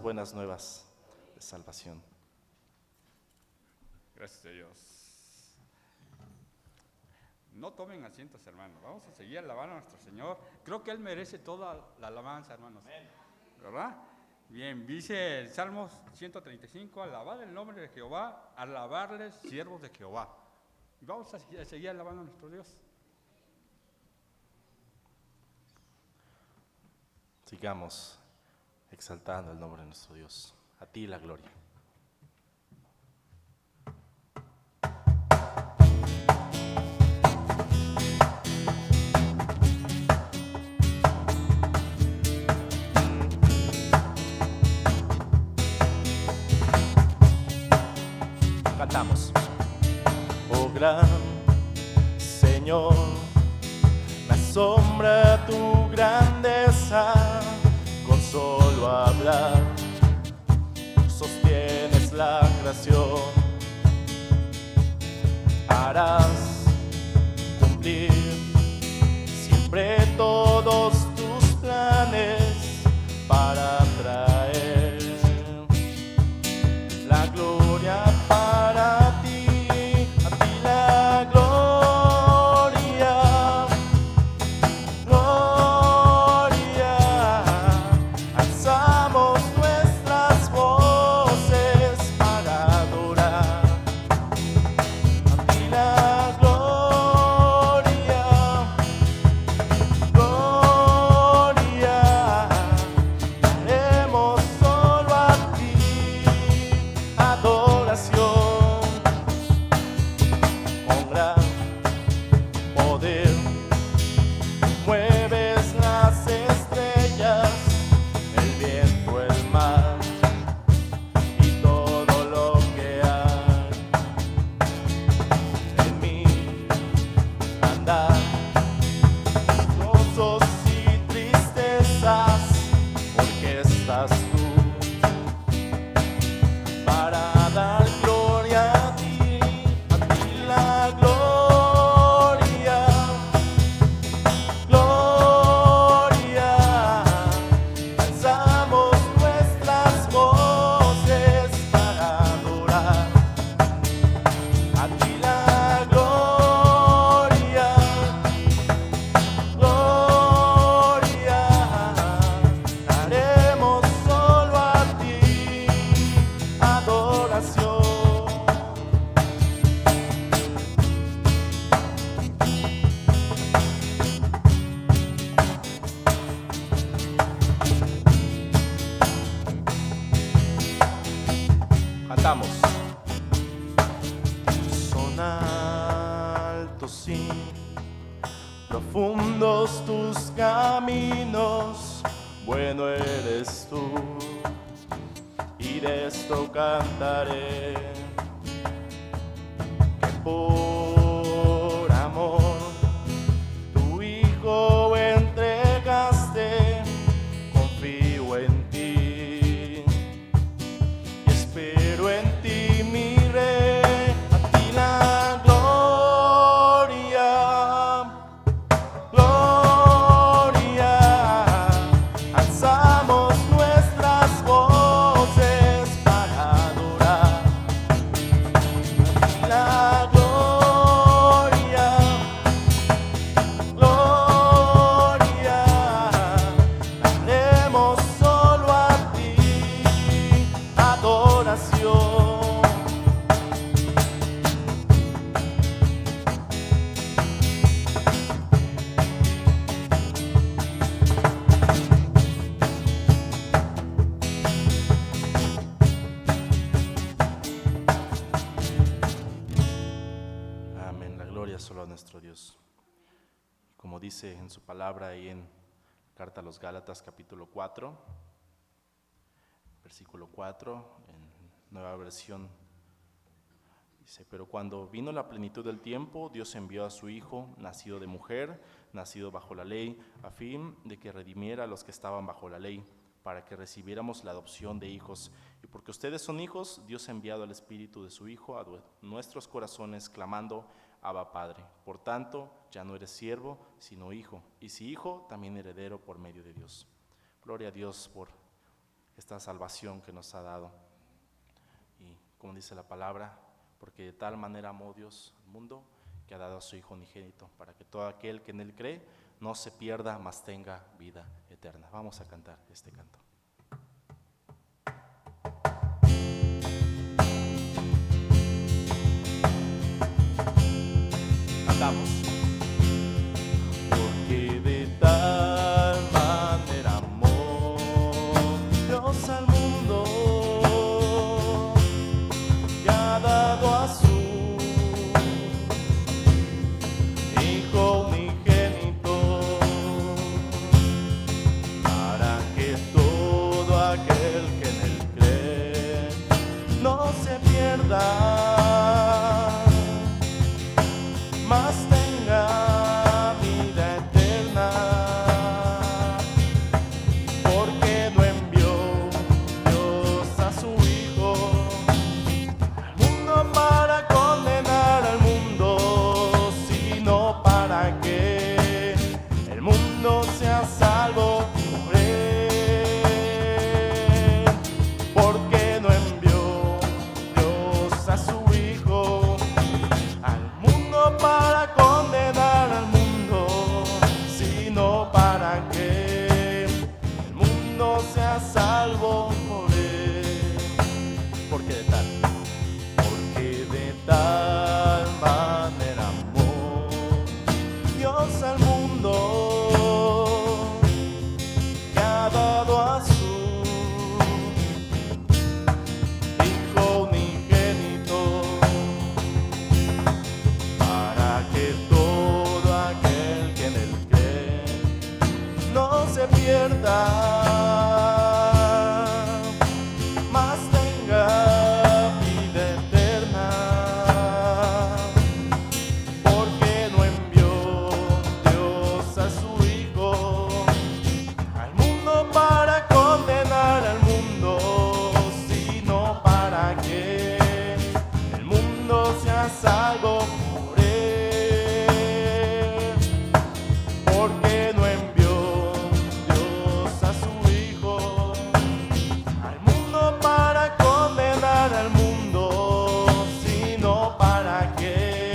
buenas nuevas de salvación. Gracias a Dios. No tomen asientos, hermanos. Vamos a seguir alabando a nuestro Señor. Creo que Él merece toda la alabanza, hermanos. ¿Verdad? Bien, dice el Salmo 135, alabad el nombre de Jehová, alabarles siervos de Jehová. Y vamos a seguir alabando a nuestro Dios. Sigamos exaltando el nombre de nuestro Dios. A ti la gloria. Cantamos. Oh gran Señor, me asombra tu grandeza, con solo hablar sostienes la creación. Harás cumplir siempre todos tus planes para traer la gloria para ti, a ti la gloria, gloria. Alzamos nuestras voces para adorar, a ti la gloria, gloria. Daremos solo a ti adoración, con gran poder mueves las estrellas, el viento, el mar y todo lo que hay. En mí andar gozos y tristezas, porque estás tú para dar gloria a ti la gloria, gloria. Alzamos nuestras voces para adorar, a ti la gloria, gloria. Daremos solo a ti adoración. Cantamos. Son altos, sí, profundos tus caminos, bueno eres tú, y de esto cantaré, que por amor tu Hijo entregaste. Confío en ti y espero en ti, mi Rey, a ti la gloria, gloria. Alzamos nuestras voces para adorar, a ti la gloria, gloria. Daremos solo a ti adoración. Amén, la gloria solo a nuestro Dios. Como dice en su palabra ahí en Carta a los Gálatas capítulo 4, versículo 4, en nueva versión, dice: pero cuando vino la plenitud del tiempo, Dios envió a su Hijo, nacido de mujer, nacido bajo la ley, a fin de que redimiera a los que estaban bajo la ley, para que recibiéramos la adopción de hijos. Y porque ustedes son hijos, Dios ha enviado el Espíritu de su Hijo a nuestros corazones, clamando: Abba, Padre. Por tanto, ya no eres siervo, sino hijo, y si hijo, también heredero por medio de Dios. Gloria a Dios por esta salvación que nos ha dado. Y como dice la palabra, porque de tal manera amó Dios al mundo que ha dado a su Hijo unigénito, para que todo aquel que en Él cree no se pierda, mas tenga vida eterna. Vamos a cantar este canto. Cantamos. Porque de tal manera amó Dios al mundo, que ha dado a su Hijo unigénito, para que todo aquel que en Él cree no se pierda, mas tenga vida eterna. Porque no envió Dios a su Hijo al mundo para condenar al mundo, sino para que el mundo sea salvo por Él. Porque no envió Dios a su Hijo al mundo para condenar al mundo, sino para que el mundo sea salvo por Él. Porque de tal manera amó Dios al mundo, que ha dado a su Hijo unigénito, para que todo aquel que en Él cree no se pierda, mas tenga vida eterna. Porque no envió Dios a su Hijo al mundo para condenar al mundo, sino para que el mundo sea salvo por Él. Porque no envió Dios a su Hijo al mundo para condenar al mundo, sino para que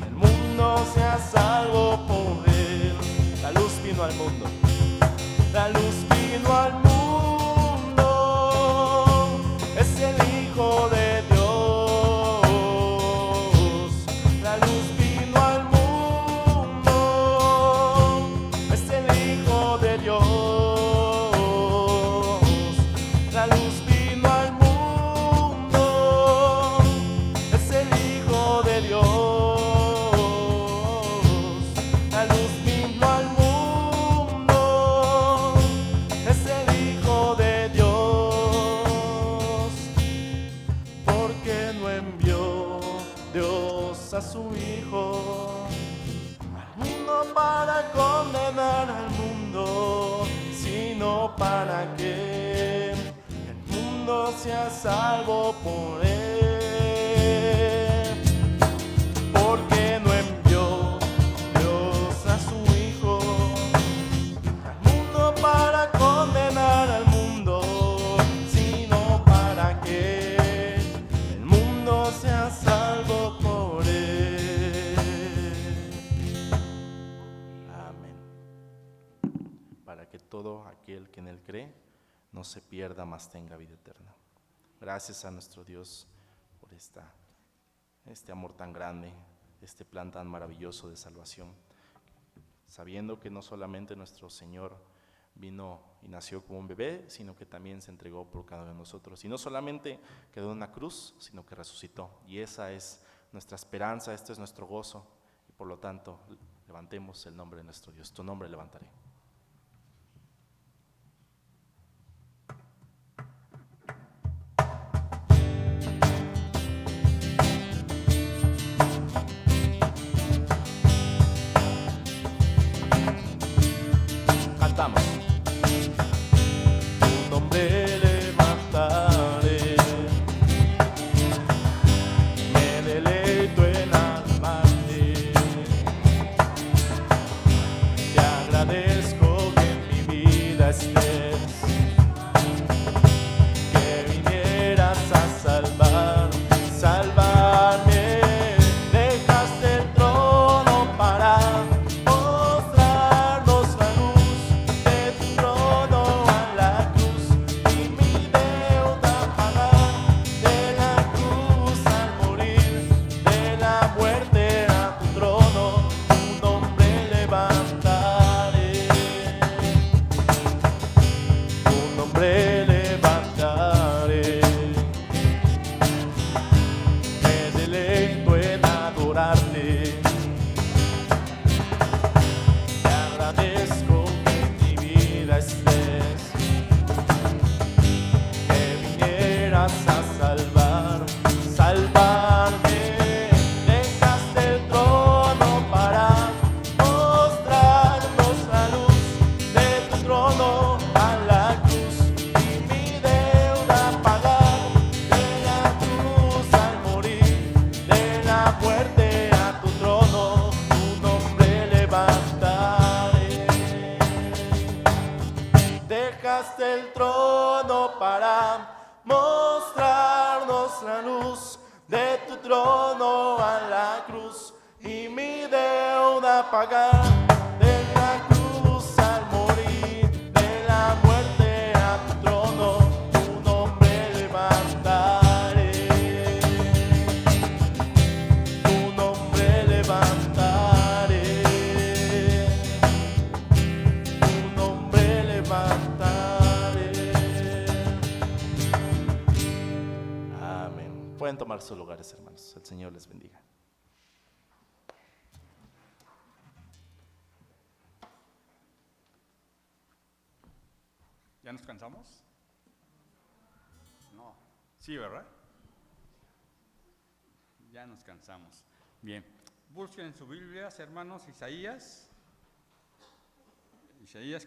el mundo sea salvo por Él. La luz vino al mundo, la luz vino al mundo, es el Hijo de Dios. La luz vino al mundo, es el Hijo de Dios. La luz vino al mundo, es el Hijo de Dios. La luz vino al mundo, es el Hijo de Dios. Porque no envió Dios a su Hijo al mundo para condenar al mundo, sino para que el mundo sea salvo por Él. Porque no envió Dios a su Hijo al mundo para condenar al mundo, sino para que el mundo sea salvo por Él. Amén. Para que todo aquel que en Él cree no se pierda, mas tenga vida eterna. Gracias a nuestro Dios por este amor tan grande, este plan tan maravilloso de salvación, sabiendo que no solamente nuestro Señor vino y nació como un bebé, sino que también se entregó por cada uno de nosotros. Y no solamente quedó en una cruz, sino que resucitó. Y esa es nuestra esperanza, este es nuestro gozo. Y por lo tanto, levantemos el nombre de nuestro Dios. Tu nombre levantaré. Cantamos. Tu nombre levantaré, me deleito en alabarte, te agradezco de tu trono a la cruz y mi deuda pagar. De la cruz al morir, de la muerte a tu trono, tu nombre levantaré. Tu nombre levantaré. Tu nombre levantaré. Amén. Pueden tomar sus lugares, hermanos. El Señor les bendiga. ¿Ya nos cansamos? No. Sí, ¿verdad? Ya nos cansamos. Bien. Busquen en sus Biblias, hermanos, Isaías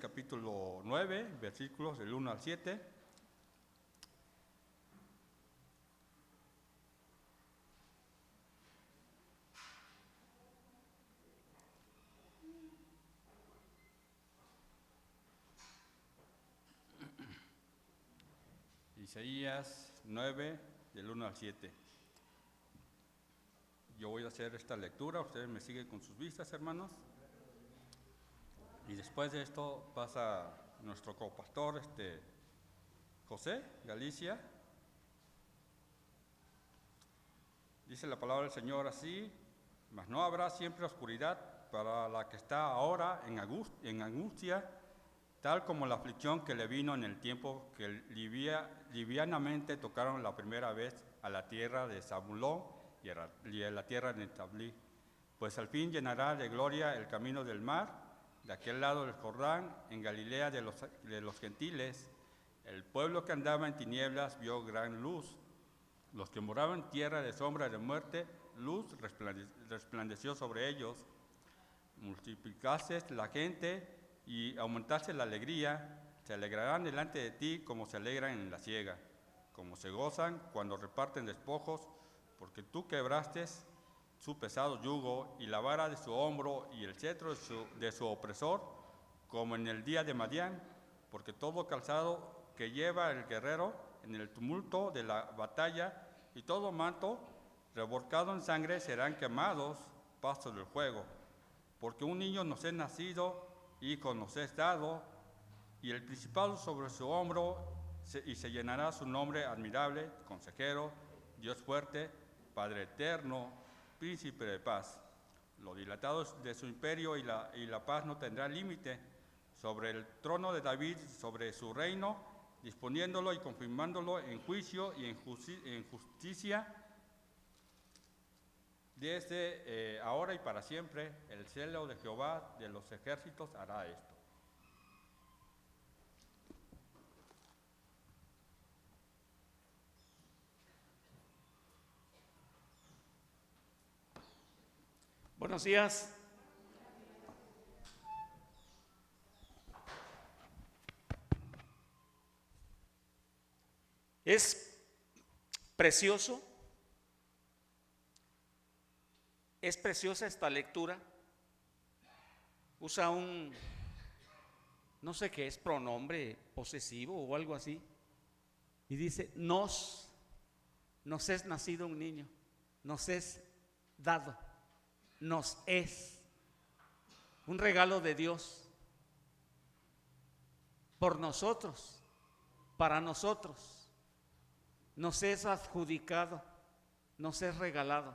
capítulo 9, versículos del 1 al 7. Isaías 9, del 1 al 7. Yo voy a hacer esta lectura, ustedes me siguen con sus vistas, hermanos. Y después de esto pasa nuestro copastor, José Galicia. Dice la palabra del Señor así: mas no habrá siempre oscuridad para la que está ahora en angustia, tal como la aflicción que le vino en el tiempo que livianamente tocaron la primera vez a la tierra de Zabulón y a la tierra de Neftalí. Pues al fin llenará de gloria el camino del mar, de aquel lado del Jordán, en Galilea de los gentiles. El pueblo que andaba en tinieblas vio gran luz. Los que moraban en tierra de sombra de muerte, luz resplandeció sobre ellos. Multiplicaste la gente y aumentaste la alegría. Se alegrarán delante de ti como se alegran en la siega, como se gozan cuando reparten despojos, porque tú quebraste su pesado yugo y la vara de su hombro y el cetro de su opresor, como en el día de Madián, porque todo calzado que lleva el guerrero en el tumulto de la batalla y todo manto revolcado en sangre serán quemados, pastos del fuego. Porque un niño nos es nacido, hijo nos es dado, y el principado sobre su hombro, y se llenará su nombre admirable, consejero, Dios fuerte, Padre eterno, príncipe de paz. Lo dilatado de su imperio y la paz no tendrá límite sobre el trono de David, sobre su reino, disponiéndolo y confirmándolo en juicio y en justicia desde ahora y para siempre. El celo de Jehová de los ejércitos hará esto. Buenos días. Es precioso, es preciosa esta lectura. Usa no sé qué es, pronombre posesivo o algo así. Y dice, nos es nacido un niño, nos es dado. Nos es un regalo de Dios por nosotros, para nosotros. Nos es adjudicado, nos es regalado,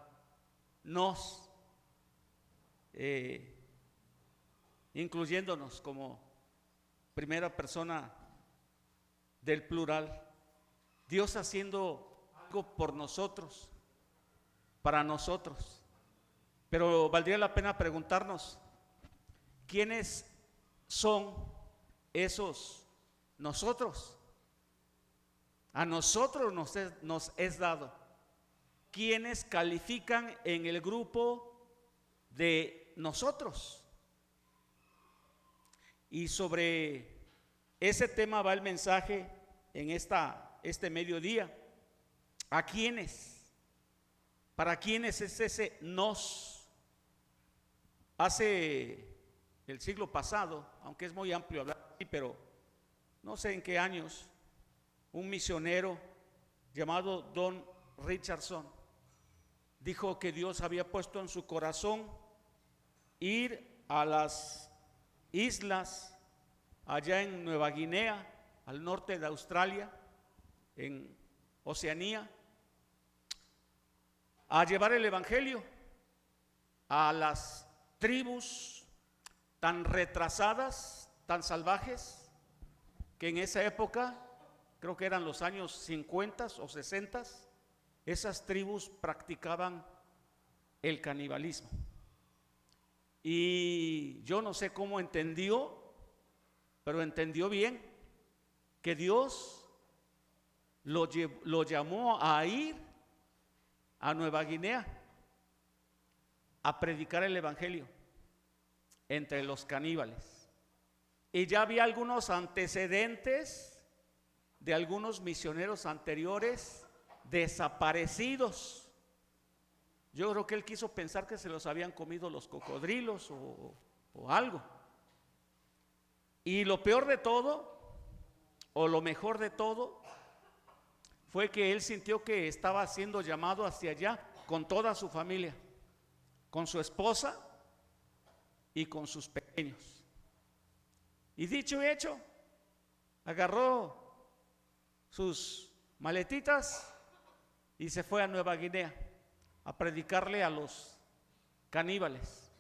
incluyéndonos como primera persona del plural. Dios haciendo algo por nosotros, para nosotros. Pero valdría la pena preguntarnos, ¿quiénes son esos nosotros? A nosotros nos es dado. ¿Quiénes califican en el grupo de nosotros? Y sobre ese tema va el mensaje en este mediodía. ¿A quiénes? ¿Para quiénes es ese nos? Hace el siglo pasado, aunque es muy amplio hablar así, pero no sé en qué años, un misionero llamado Don Richardson dijo que Dios había puesto en su corazón ir a las islas allá en Nueva Guinea, al norte de Australia, en Oceanía, a llevar el evangelio a las tribus tan retrasadas, tan salvajes, que en esa época, creo que eran los años 50 o 60, esas tribus practicaban el canibalismo. Y yo no sé cómo entendió, pero entendió bien que Dios lo llamó a ir a Nueva Guinea a predicar el evangelio entre los caníbales. Y ya había algunos antecedentes de algunos misioneros anteriores desaparecidos. Yo creo que él quiso pensar que se los habían comido los cocodrilos o algo. Y lo peor de todo, o lo mejor de todo, fue que él sintió que estaba siendo llamado hacia allá con toda su familia, con su esposa y con sus pequeños. Y dicho y hecho, agarró sus maletitas y se fue a Nueva Guinea a predicarle a los caníbales.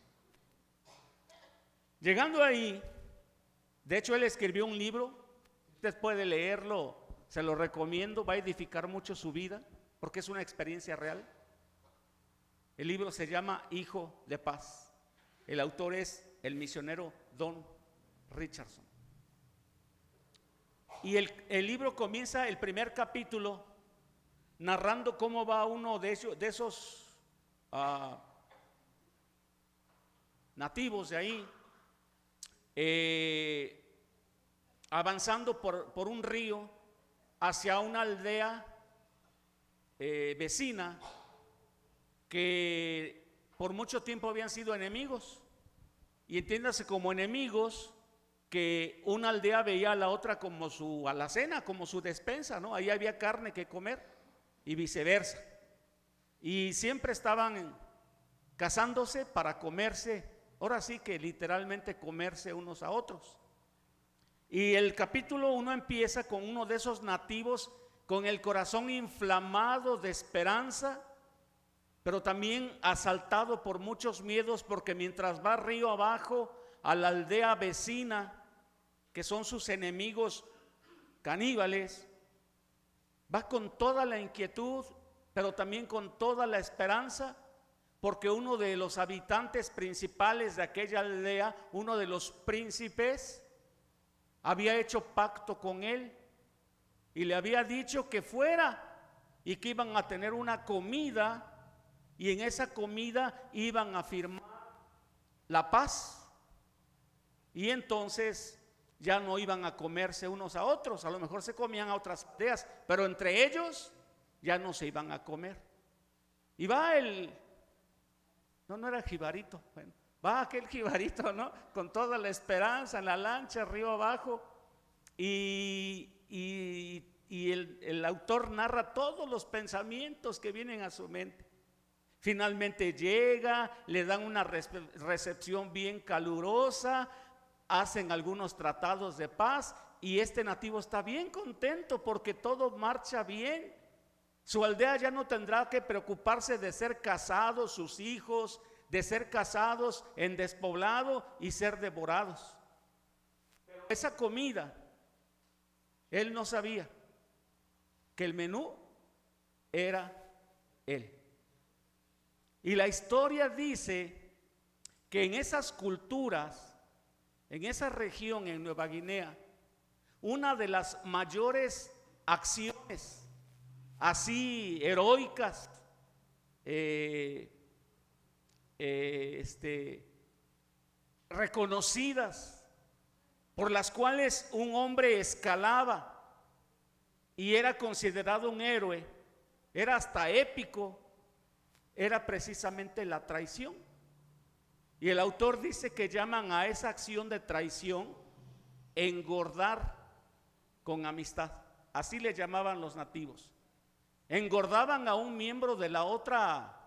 Llegando ahí, de hecho él escribió un libro, usted puede leerlo, se lo recomiendo, va a edificar mucho su vida, porque es una experiencia real. El libro se llama Hijo de Paz. El autor es el misionero Don Richardson. Y el libro comienza el primer capítulo narrando cómo va uno de esos nativos de ahí, avanzando por un río hacia una aldea vecina que por mucho tiempo habían sido enemigos. Y entiéndase como enemigos que una aldea veía a la otra como su alacena, como su despensa, ¿no? Ahí había carne que comer y viceversa. Y siempre estaban casándose para comerse, ahora sí que literalmente comerse unos a otros. Y el capítulo 1 empieza con uno de esos nativos con el corazón inflamado de esperanza, pero también asaltado por muchos miedos, porque mientras va río abajo a la aldea vecina, que son sus enemigos caníbales, va con toda la inquietud, pero también con toda la esperanza, porque uno de los habitantes principales de aquella aldea, uno de los príncipes, había hecho pacto con él y le había dicho que fuera y que iban a tener una comida, y en esa comida iban a firmar la paz, y entonces ya no iban a comerse unos a otros. A lo mejor se comían a otras aldeas, pero entre ellos ya no se iban a comer. Y va no era jibarito, bueno, va aquel jibarito, ¿no? Con toda la esperanza en la lancha, río abajo, y el autor narra todos los pensamientos que vienen a su mente. Finalmente llega, le dan una recepción bien calurosa, hacen algunos tratados de paz, y este nativo está bien contento porque todo marcha bien. Su aldea ya no tendrá que preocuparse de ser casados sus hijos, de ser casados en despoblado y ser devorados. Pero esa comida, él no sabía que el menú era él. Y la historia dice que en esas culturas, en esa región, en Nueva Guinea, una de las mayores acciones así heroicas, reconocidas, por las cuales un hombre escalaba y era considerado un héroe, era hasta épico, era precisamente la traición. Y el autor dice que llaman a esa acción de traición engordar con amistad. Así le llamaban los nativos. Engordaban a un miembro de la otra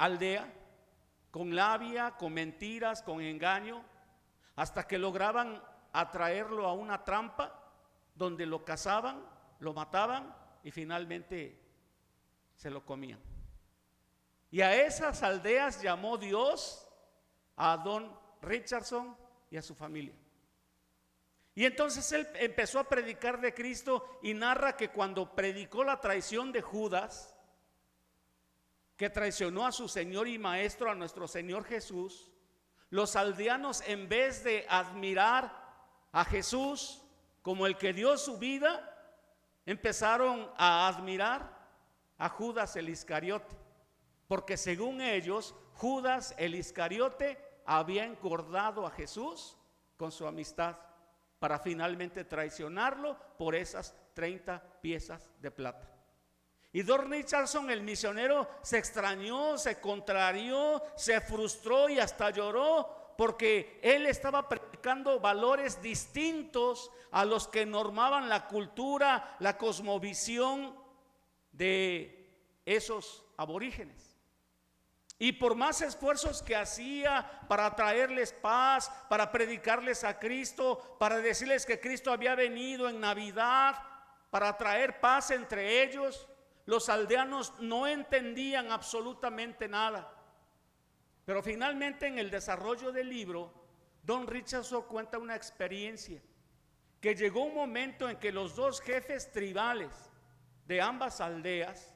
aldea, con labia, con mentiras, con engaño, hasta que lograban atraerlo a una trampa donde lo cazaban, lo mataban y finalmente se lo comían. Y a esas aldeas llamó Dios a Don Richardson y a su familia. Y entonces él empezó a predicar de Cristo y narra que cuando predicó la traición de Judas, que traicionó a su Señor y Maestro, a nuestro Señor Jesús, los aldeanos, en vez de admirar a Jesús como el que dio su vida, empezaron a admirar a Judas el Iscariote, porque según ellos, Judas el Iscariote había engordado a Jesús con su amistad para finalmente traicionarlo por esas 30 piezas de plata. Y Don Richardson, el misionero, se extrañó, se contrarió, se frustró y hasta lloró, porque él estaba predicando valores distintos a los que normaban la cultura, la cosmovisión de esos aborígenes. Y por más esfuerzos que hacía para traerles paz, para predicarles a Cristo, para decirles que Cristo había venido en Navidad, para traer paz entre ellos, los aldeanos no entendían absolutamente nada. Pero finalmente, en el desarrollo del libro, Don Richardson cuenta una experiencia, que llegó un momento en que los dos jefes tribales de ambas aldeas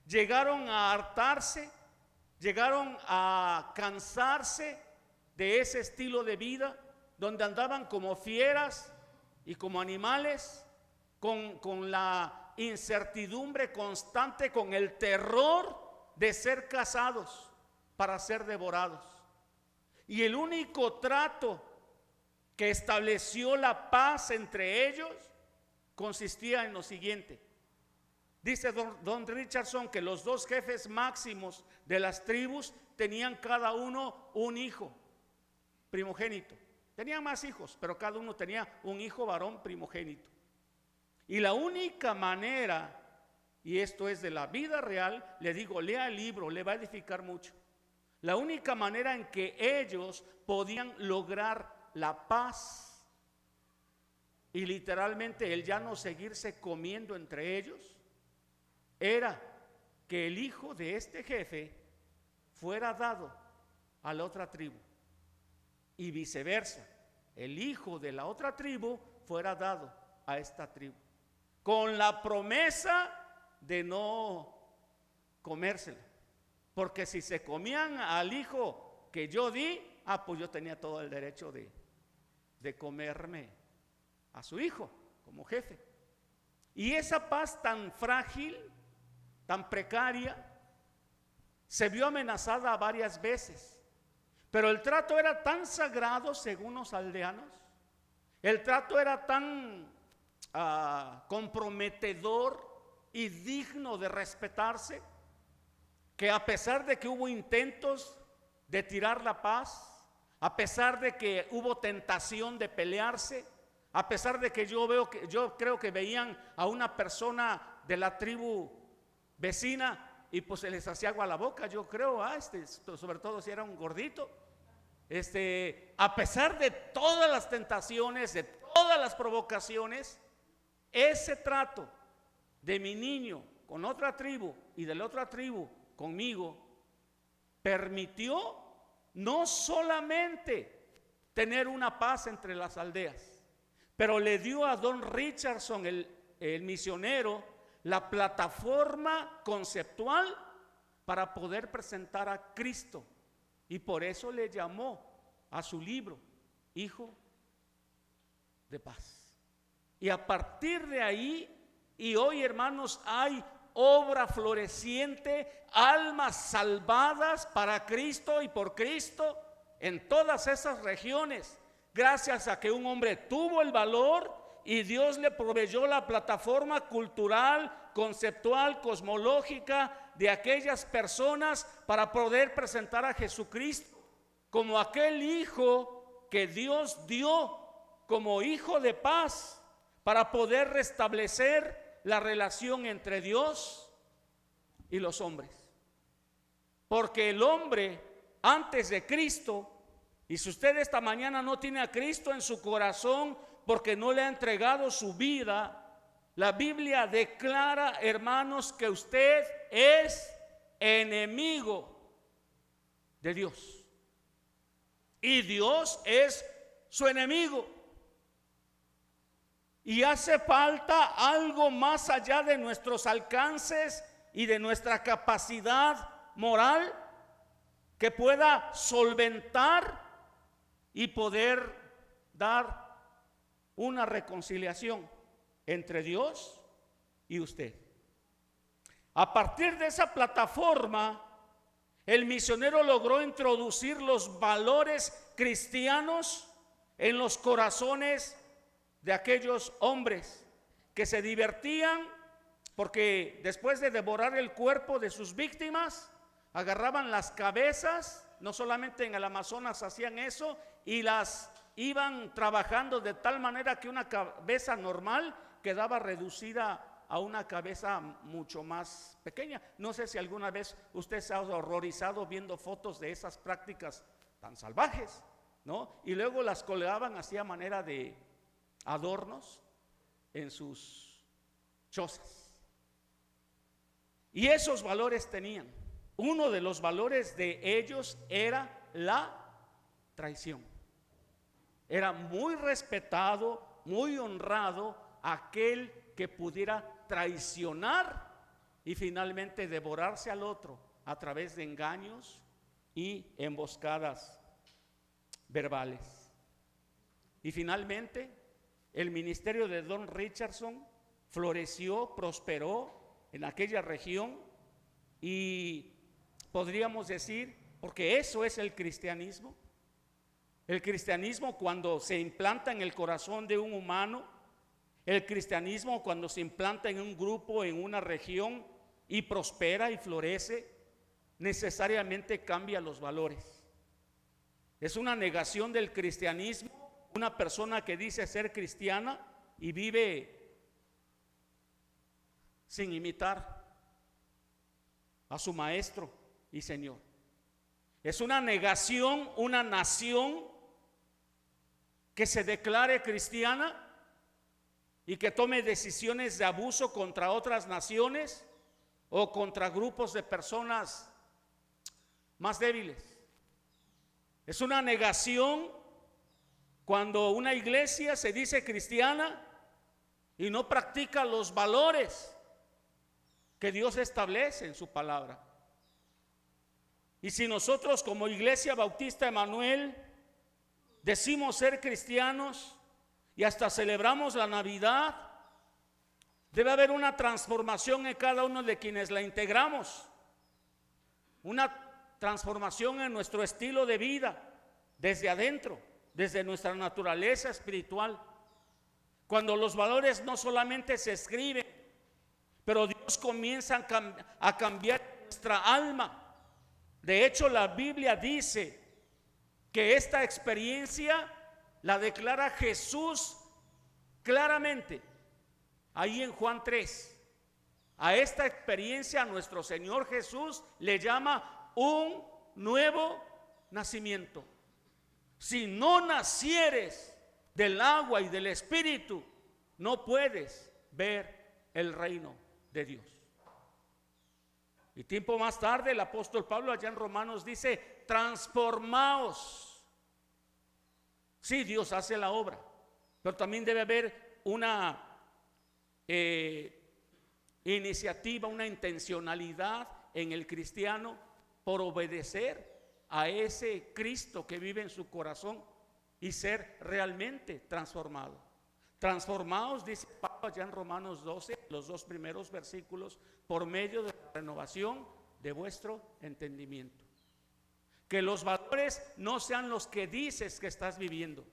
llegaron a hartarse, llegaron a cansarse de ese estilo de vida, donde andaban como fieras y como animales, con la incertidumbre constante, con el terror de ser cazados para ser devorados. Y el único trato que estableció la paz entre ellos consistía en lo siguiente. Dice Don Richardson que los dos jefes máximos de las tribus tenían cada uno un hijo primogénito. Tenían más hijos, pero cada uno tenía un hijo varón primogénito. Y la única manera, y esto es de la vida real, le digo, lea el libro, le va a edificar mucho. La única manera en que ellos podían lograr la paz y literalmente el ya no seguirse comiendo entre ellos, era que el hijo de este jefe fuera dado a la otra tribu y viceversa, el hijo de la otra tribu fuera dado a esta tribu, con la promesa de no comérsela, porque si se comían al hijo que yo di, pues yo tenía todo el derecho de comerme a su hijo como jefe. Y esa paz tan frágil, tan precaria, se vio amenazada varias veces. Pero el trato era tan sagrado, según los aldeanos, el trato era tan comprometedor y digno de respetarse, que a pesar de que hubo intentos de tirar la paz, a pesar de que hubo tentación de pelearse, a pesar de que yo creo que veían a una persona de la tribu vecina y pues se les hacía agua a la boca, yo creo, sobre todo si era un gordito. A pesar de todas las tentaciones, de todas las provocaciones, ese trato de mi niño con otra tribu y de la otra tribu conmigo permitió no solamente tener una paz entre las aldeas, pero le dio a Don Richardson, el misionero, la plataforma conceptual para poder presentar a Cristo. Y por eso le llamó a su libro Hijo de Paz. Y a partir de ahí, y hoy, hermanos, hay obra floreciente, almas salvadas para Cristo y por Cristo en todas esas regiones, gracias a que un hombre tuvo el valor y Dios le proveyó la plataforma cultural, conceptual, cosmológica de aquellas personas para poder presentar a Jesucristo como aquel hijo que Dios dio como hijo de paz para poder restablecer la relación entre Dios y los hombres. Porque el hombre antes de Cristo, y si usted esta mañana no tiene a Cristo en su corazón porque no le ha entregado su vida, la Biblia declara, hermanos, que usted es enemigo de Dios. Y Dios es su enemigo. Y hace falta algo más allá de nuestros alcances y de nuestra capacidad moral que pueda solventar y poder dar una reconciliación entre Dios y usted. A partir de esa plataforma, el misionero logró introducir los valores cristianos en los corazones de aquellos hombres que se divertían porque después de devorar el cuerpo de sus víctimas, agarraban las cabezas, no solamente en el Amazonas hacían eso, y las iban trabajando de tal manera que una cabeza normal quedaba reducida a una cabeza mucho más pequeña. No sé si alguna vez usted se ha horrorizado viendo fotos de esas prácticas tan salvajes, ¿no? Y luego las colgaban así a manera de adornos en sus chozas. Y esos valores tenían. Uno de los valores de ellos era la traición. Era muy respetado, muy honrado aquel que pudiera traicionar y finalmente devorarse al otro a través de engaños y emboscadas verbales. Y finalmente el ministerio de Don Richardson floreció, prosperó en aquella región, y podríamos decir, porque eso es el cristianismo. El cristianismo, cuando se implanta en el corazón de un humano, el cristianismo cuando se implanta en un grupo, en una región, y prospera y florece, necesariamente cambia los valores. Es una negación del cristianismo una persona que dice ser cristiana y vive sin imitar a su maestro y Señor. Es una negación, una nación que se declare cristiana y que tome decisiones de abuso contra otras naciones o contra grupos de personas más débiles. Es una negación cuando una iglesia se dice cristiana y no practica los valores que Dios establece en su palabra. Y si nosotros como Iglesia Bautista Emanuel decimos ser cristianos y hasta celebramos la Navidad, debe haber una transformación en cada uno de quienes la integramos, una transformación en nuestro estilo de vida desde adentro, desde nuestra naturaleza espiritual. Cuando los valores no solamente se escriben, pero Dios comienza a cambiar nuestra alma. De hecho, la Biblia dice que esta experiencia la declara Jesús claramente ahí en Juan 3. A esta experiencia nuestro Señor Jesús le llama un nuevo nacimiento. Si no nacieres del agua y del Espíritu, no puedes ver el reino de Dios. Y tiempo más tarde el apóstol Pablo allá en Romanos dice: transformaos. Sí, Dios hace la obra, pero también debe haber una iniciativa, una intencionalidad en el cristiano por obedecer a ese Cristo que vive en su corazón y ser realmente transformado. Transformaos, dice Pablo allá en Romanos 12, los dos primeros versículos, por medio de la renovación de vuestro entendimiento. Que los valores no sean los que dices que estás viviendo,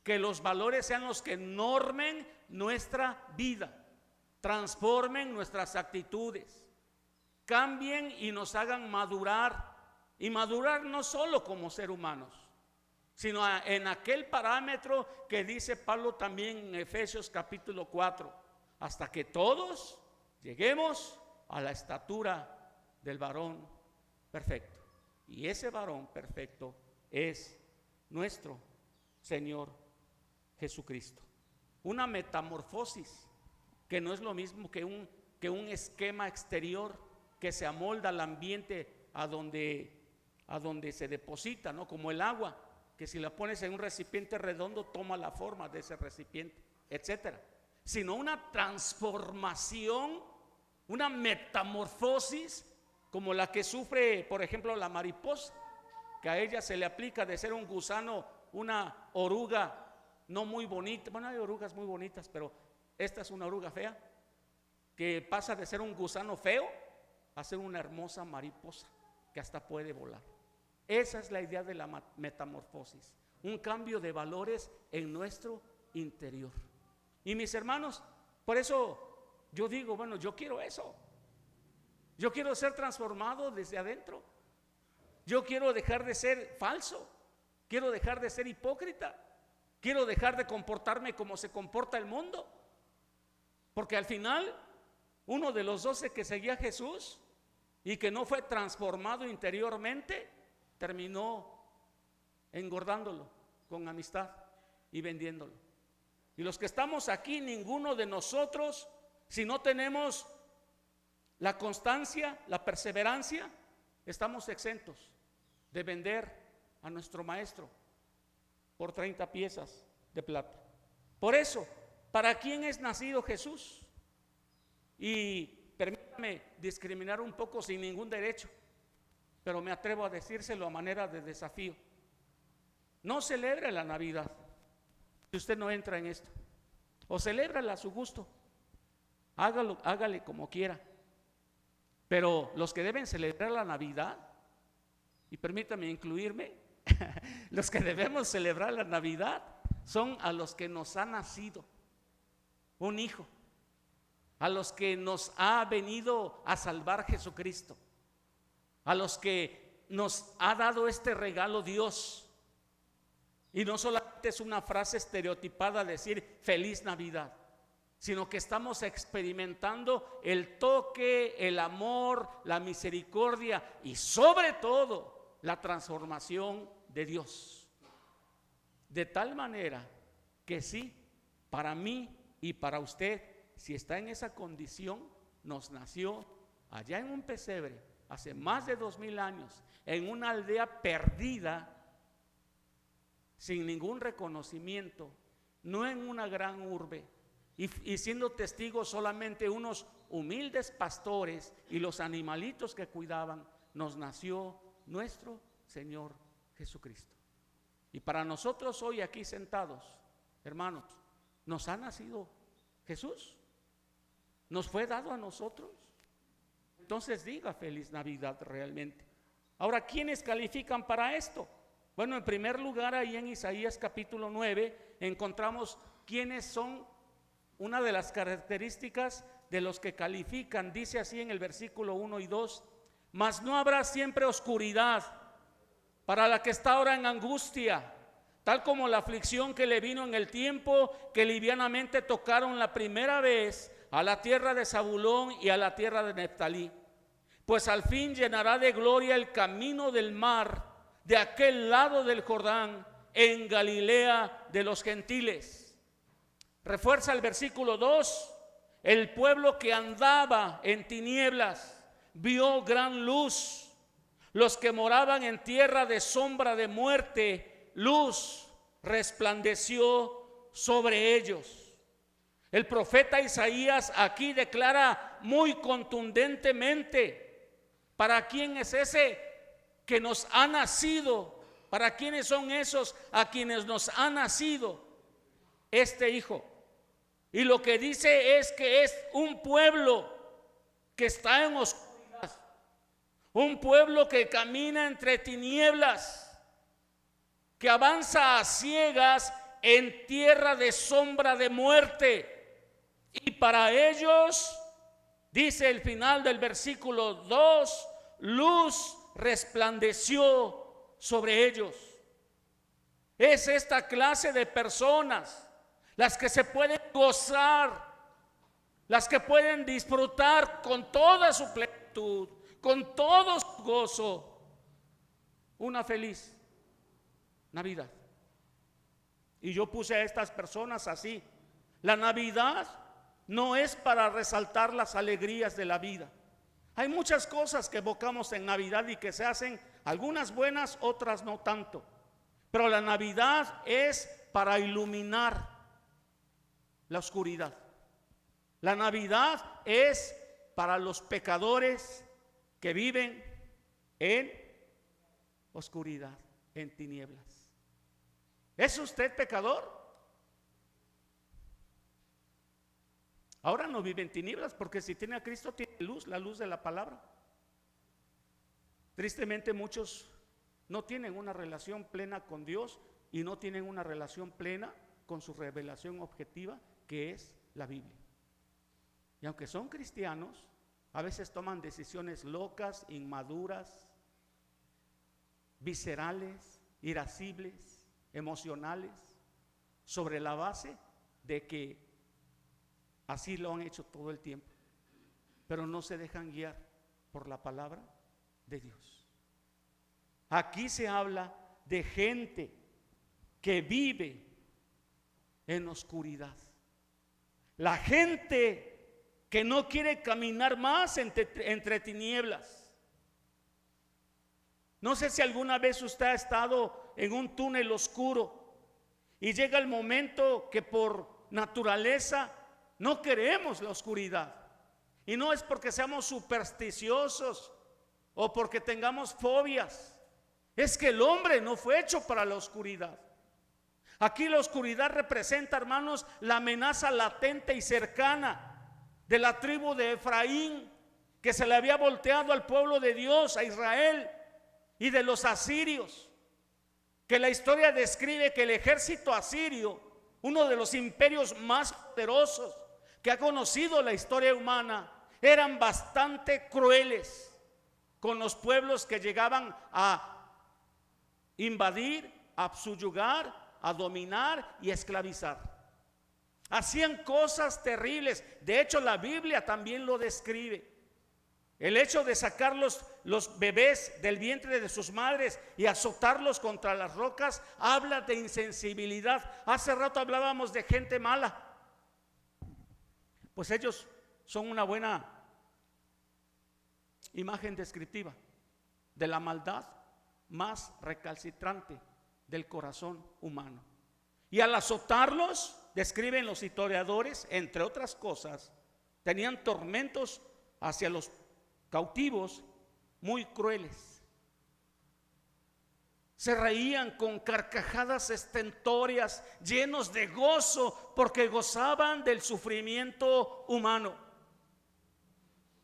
que los valores sean los que normen nuestra vida, transformen nuestras actitudes, cambien y nos hagan madurar, y madurar no solo como ser humanos, sino en aquel parámetro que dice Pablo también en Efesios capítulo 4, hasta que todos lleguemos a la estatura del varón perfecto. Y ese varón perfecto es nuestro Señor Jesucristo. Una metamorfosis que no es lo mismo que un esquema exterior que se amolda al ambiente a donde se deposita, ¿no? Como el agua, que si la pones en un recipiente redondo toma la forma de ese recipiente, etcétera. Sino una transformación, una metamorfosis como la que sufre, por ejemplo, la mariposa, que a ella se le aplica de ser un gusano, una oruga no muy bonita. Bueno, hay orugas muy bonitas, pero esta es una oruga fea, que pasa de ser un gusano feo a ser una hermosa mariposa que hasta puede volar. Esa es la idea de la metamorfosis, un cambio de valores en nuestro interior. Y mis hermanos, por eso yo digo, bueno, yo quiero eso. Yo quiero ser transformado desde adentro. Yo quiero dejar de ser falso. Quiero dejar de ser hipócrita. Quiero dejar de comportarme como se comporta el mundo. Porque al final, uno de los 12 que seguía a Jesús y que no fue transformado interiormente, terminó engordándolo con amistad y vendiéndolo. Y los que estamos aquí, ninguno de nosotros, si no tenemos la constancia, la perseverancia, estamos exentos de vender a nuestro maestro por 30 piezas de plata. Por eso, ¿para quién es nacido Jesús? Y permítame discriminar un poco sin ningún derecho, pero me atrevo a decírselo a manera de desafío. No celebre la Navidad si usted no entra en esto, o celébrala a su gusto, hágale como quiera. Pero los que deben celebrar la Navidad, y permítame incluirme, los que debemos celebrar la Navidad son a los que nos ha nacido un hijo, a los que nos ha venido a salvar Jesucristo, a los que nos ha dado este regalo Dios. Y no solamente es una frase estereotipada decir feliz Navidad, sino que estamos experimentando el toque, el amor, la misericordia y sobre todo la transformación de Dios. De tal manera que sí, para mí y para usted, si está en esa condición, nos nació allá en un pesebre hace más de 2000 años, en una aldea perdida, sin ningún reconocimiento, no en una gran urbe, y siendo testigos solamente unos humildes pastores y los animalitos que cuidaban, nos nació nuestro Señor Jesucristo. Y para nosotros hoy aquí sentados, hermanos, nos ha nacido Jesús, nos fue dado a nosotros. Entonces diga feliz Navidad realmente. Ahora, ¿quiénes califican para esto? Bueno, en primer lugar, ahí en Isaías capítulo 9 encontramos quiénes son. Una de las características de los que califican, dice así en el versículo 1 y 2: mas no habrá siempre oscuridad para la que está ahora en angustia, tal como la aflicción que le vino en el tiempo que livianamente tocaron la primera vez a la tierra de Zabulón y a la tierra de Neftalí. Pues al fin llenará de gloria el camino del mar de aquel lado del Jordán, en Galilea de los gentiles. Refuerza el versículo 2: el pueblo que andaba en tinieblas vio gran luz. Los que moraban en tierra de sombra de muerte, luz resplandeció sobre ellos. El profeta Isaías aquí declara muy contundentemente: ¿para quién es ese que nos ha nacido? ¿Para quiénes son esos a quienes nos ha nacido este Hijo? Y lo que dice es que es un pueblo que está en oscuridad, un pueblo que camina entre tinieblas, que avanza a ciegas en tierra de sombra de muerte. Y para ellos, dice el final del versículo 2, luz resplandeció sobre ellos. Es esta clase de personas las que se pueden gozar, las que pueden disfrutar con toda su plenitud, con todo su gozo, una feliz Navidad. Y yo puse a estas personas así: la Navidad no es para resaltar las alegrías de la vida. Hay muchas cosas que evocamos en Navidad y que se hacen, algunas buenas, otras no tanto. Pero la Navidad es para iluminar la oscuridad. La Navidad es para los pecadores que viven en oscuridad, en tinieblas. ¿Es usted pecador? Ahora no vive en tinieblas, porque si tiene a Cristo tiene luz, la luz de la palabra. Tristemente muchos no tienen una relación plena con Dios y no tienen una relación plena con su revelación objetiva, que es la Biblia. Y aunque son cristianos, a veces toman decisiones locas, inmaduras, viscerales, irascibles, emocionales, sobre la base de que así lo han hecho todo el tiempo, pero no se dejan guiar por la palabra de Dios. Aquí se habla de gente que vive en oscuridad. La gente que no quiere caminar más entre tinieblas. No sé si alguna vez usted ha estado en un túnel oscuro y llega el momento que por naturaleza no queremos la oscuridad. Y no es porque seamos supersticiosos o porque tengamos fobias. Es que el hombre no fue hecho para la oscuridad. Aquí la oscuridad representa, hermanos, la amenaza latente y cercana de la tribu de Efraín, que se le había volteado al pueblo de Dios, a Israel, y de los asirios, que la historia describe que el ejército asirio, uno de los imperios más poderosos que ha conocido la historia humana, eran bastante crueles con los pueblos que llegaban a invadir, a subyugar, a dominar y a esclavizar. Hacían cosas terribles. De hecho, la Biblia también lo describe. El hecho de sacar los bebés del vientre de sus madres y azotarlos contra las rocas habla de insensibilidad. Hace rato hablábamos de gente mala. Pues ellos son una buena imagen descriptiva de la maldad más recalcitrante del corazón humano. Y al azotarlos, describen los historiadores, entre otras cosas, tenían tormentos hacia los cautivos muy crueles. Se reían con carcajadas estentóreas, llenos de gozo, porque gozaban del sufrimiento humano.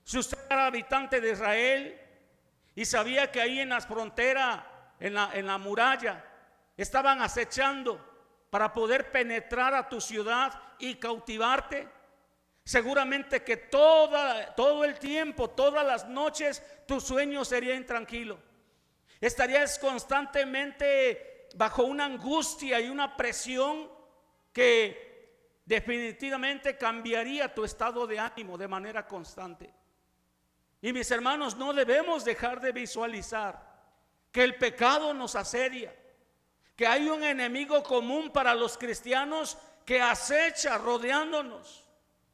Si usted era habitante de Israel y sabía que ahí en las fronteras, en la muralla, estaban acechando para poder penetrar a tu ciudad y cautivarte, seguramente que todo el tiempo, todas las noches, tu sueño sería intranquilo. Estarías constantemente bajo una angustia y una presión que definitivamente cambiaría tu estado de ánimo de manera constante. Y mis hermanos, no debemos dejar de visualizar que el pecado nos asedia, que hay un enemigo común para los cristianos que acecha rodeándonos,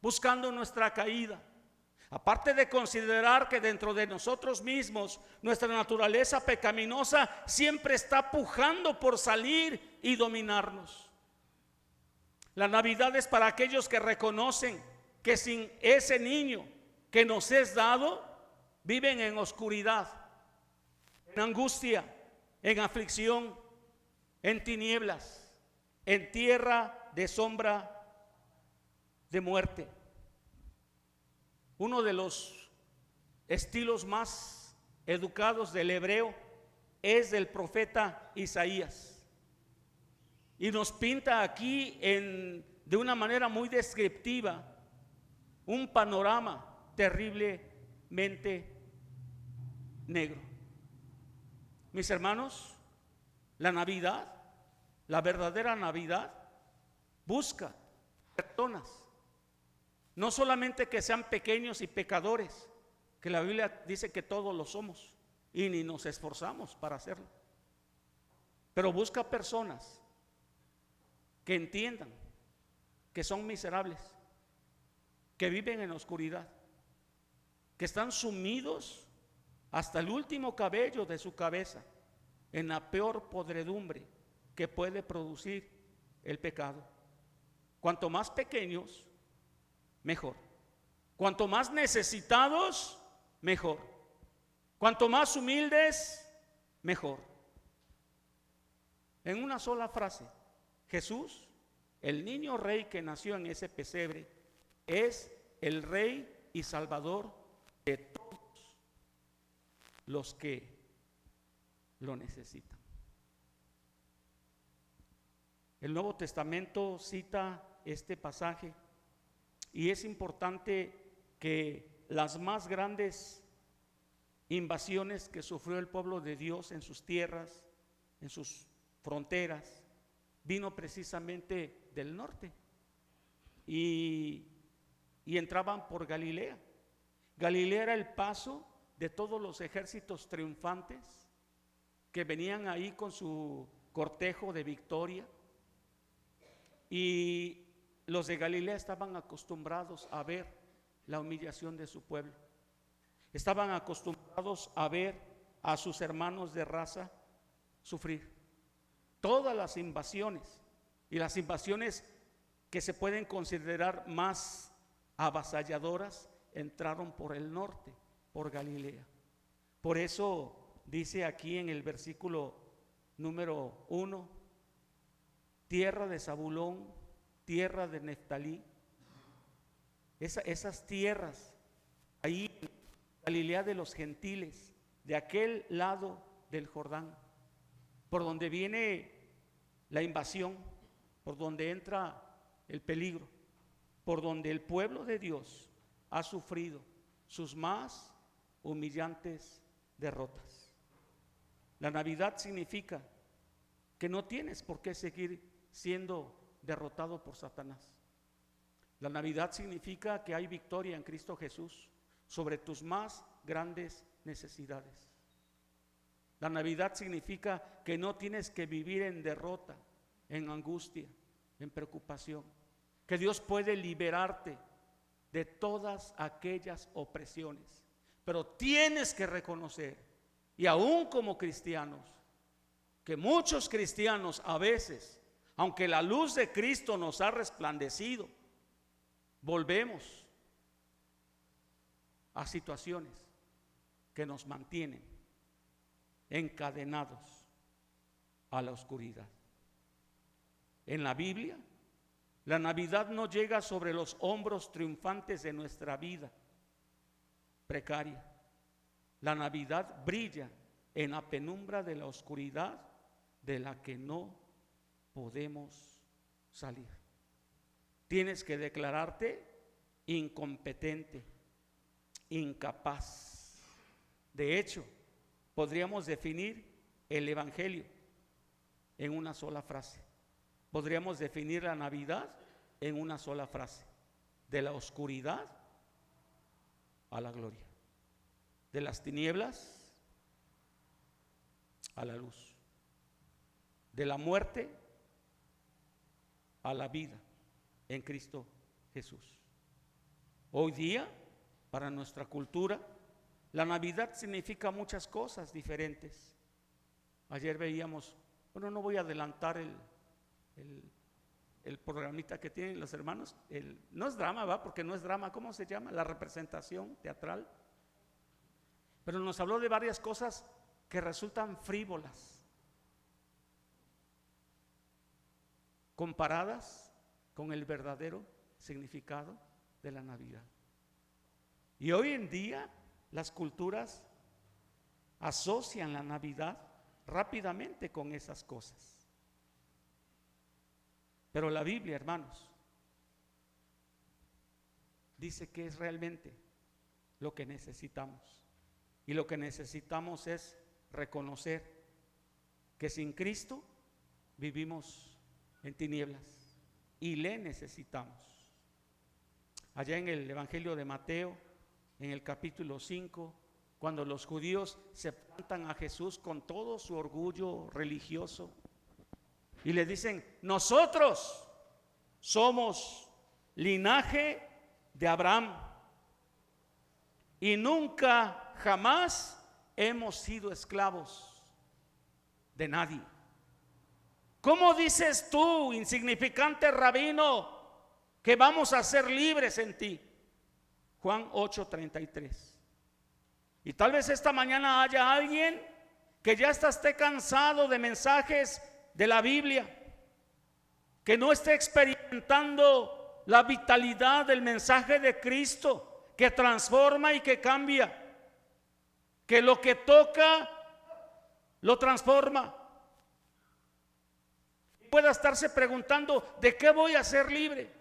buscando nuestra caída. Aparte de considerar que dentro de nosotros mismos nuestra naturaleza pecaminosa siempre está pujando por salir y dominarnos. La Navidad es para aquellos que reconocen que sin ese niño que nos es dado, viven en oscuridad, en angustia, en aflicción, en tinieblas, en tierra de sombra de muerte. Uno de los estilos más educados del hebreo es del profeta Isaías, y nos pinta aquí de una manera muy descriptiva un panorama terriblemente negro. Mis hermanos, la Navidad, la verdadera Navidad, busca personas, no solamente que sean pequeños y pecadores, que la Biblia dice que todos lo somos y ni nos esforzamos para hacerlo. Pero busca personas que entiendan que son miserables, que viven en la oscuridad, que están sumidos hasta el último cabello de su cabeza en la peor podredumbre que puede producir el pecado. Cuanto más pequeños, mejor. Cuanto más necesitados, mejor. Cuanto más humildes, mejor. En una sola frase, Jesús, el niño rey que nació en ese pesebre, es el rey y salvador de todos los que lo necesitan. El Nuevo Testamento cita este pasaje y es importante que las más grandes invasiones que sufrió el pueblo de Dios en sus tierras, en sus fronteras, vino precisamente del norte y entraban por Galilea. Galilea era el paso de todos los ejércitos triunfantes que venían ahí con su cortejo de victoria, y los de Galilea estaban acostumbrados a ver la humillación de su pueblo, estaban acostumbrados a ver a sus hermanos de raza sufrir. Todas las invasiones, y las invasiones que se pueden considerar más avasalladoras, entraron por el norte, por Galilea. Por eso dice aquí en el versículo número 1, tierra de Zabulón, tierra de Neftalí. Esas tierras, ahí en Galilea de los gentiles, de aquel lado del Jordán, por donde viene la invasión, por donde entra el peligro, por donde el pueblo de Dios ha sufrido sus más humillantes derrotas. La Navidad significa que no tienes por qué seguir siendo derrotado por Satanás. La Navidad significa que hay victoria en Cristo Jesús sobre tus más grandes necesidades. La Navidad significa que no tienes que vivir en derrota, en angustia, en preocupación, que Dios puede liberarte de todas aquellas opresiones, pero tienes que reconocer, y aún como cristianos, que muchos cristianos a veces, aunque la luz de Cristo nos ha resplandecido, volvemos a situaciones que nos mantienen encadenados a la oscuridad. En la Biblia, la Navidad no llega sobre los hombros triunfantes de nuestra vida precaria. La Navidad brilla en la penumbra de la oscuridad de la que no podemos salir. Tienes que declararte incompetente, incapaz. De hecho, podríamos definir el Evangelio en una sola frase. Podríamos definir la Navidad en una sola frase: de la oscuridad a la gloria, de las tinieblas a la luz, de la muerte a la vida en Cristo Jesús. Hoy día, para nuestra cultura, la Navidad significa muchas cosas diferentes. Ayer veíamos, bueno, no voy a adelantar el programita que tienen los hermanos, no es drama, ¿va? Porque no es drama, ¿cómo se llama? La representación teatral. Pero nos habló de varias cosas que resultan frívolas, comparadas con el verdadero significado de la Navidad. Y hoy en día las culturas asocian la Navidad rápidamente con esas cosas. Pero la Biblia, hermanos, dice que es realmente lo que necesitamos. Y lo que necesitamos es reconocer que sin Cristo vivimos en tinieblas y le necesitamos. Allá en el Evangelio de Mateo, en el capítulo 5, cuando los judíos se plantan a Jesús con todo su orgullo religioso y le dicen: nosotros somos linaje de Abraham y nunca jamás hemos sido esclavos de nadie. ¿Cómo dices tú, insignificante rabino, que vamos a ser libres en ti? Juan 8:33. Y tal vez esta mañana haya alguien que ya esté cansado de mensajes de la Biblia, que no esté experimentando la vitalidad del mensaje de Cristo, que transforma y que cambia, que lo que toca lo transforma. Pueda estarse preguntando: ¿de qué voy a ser libre?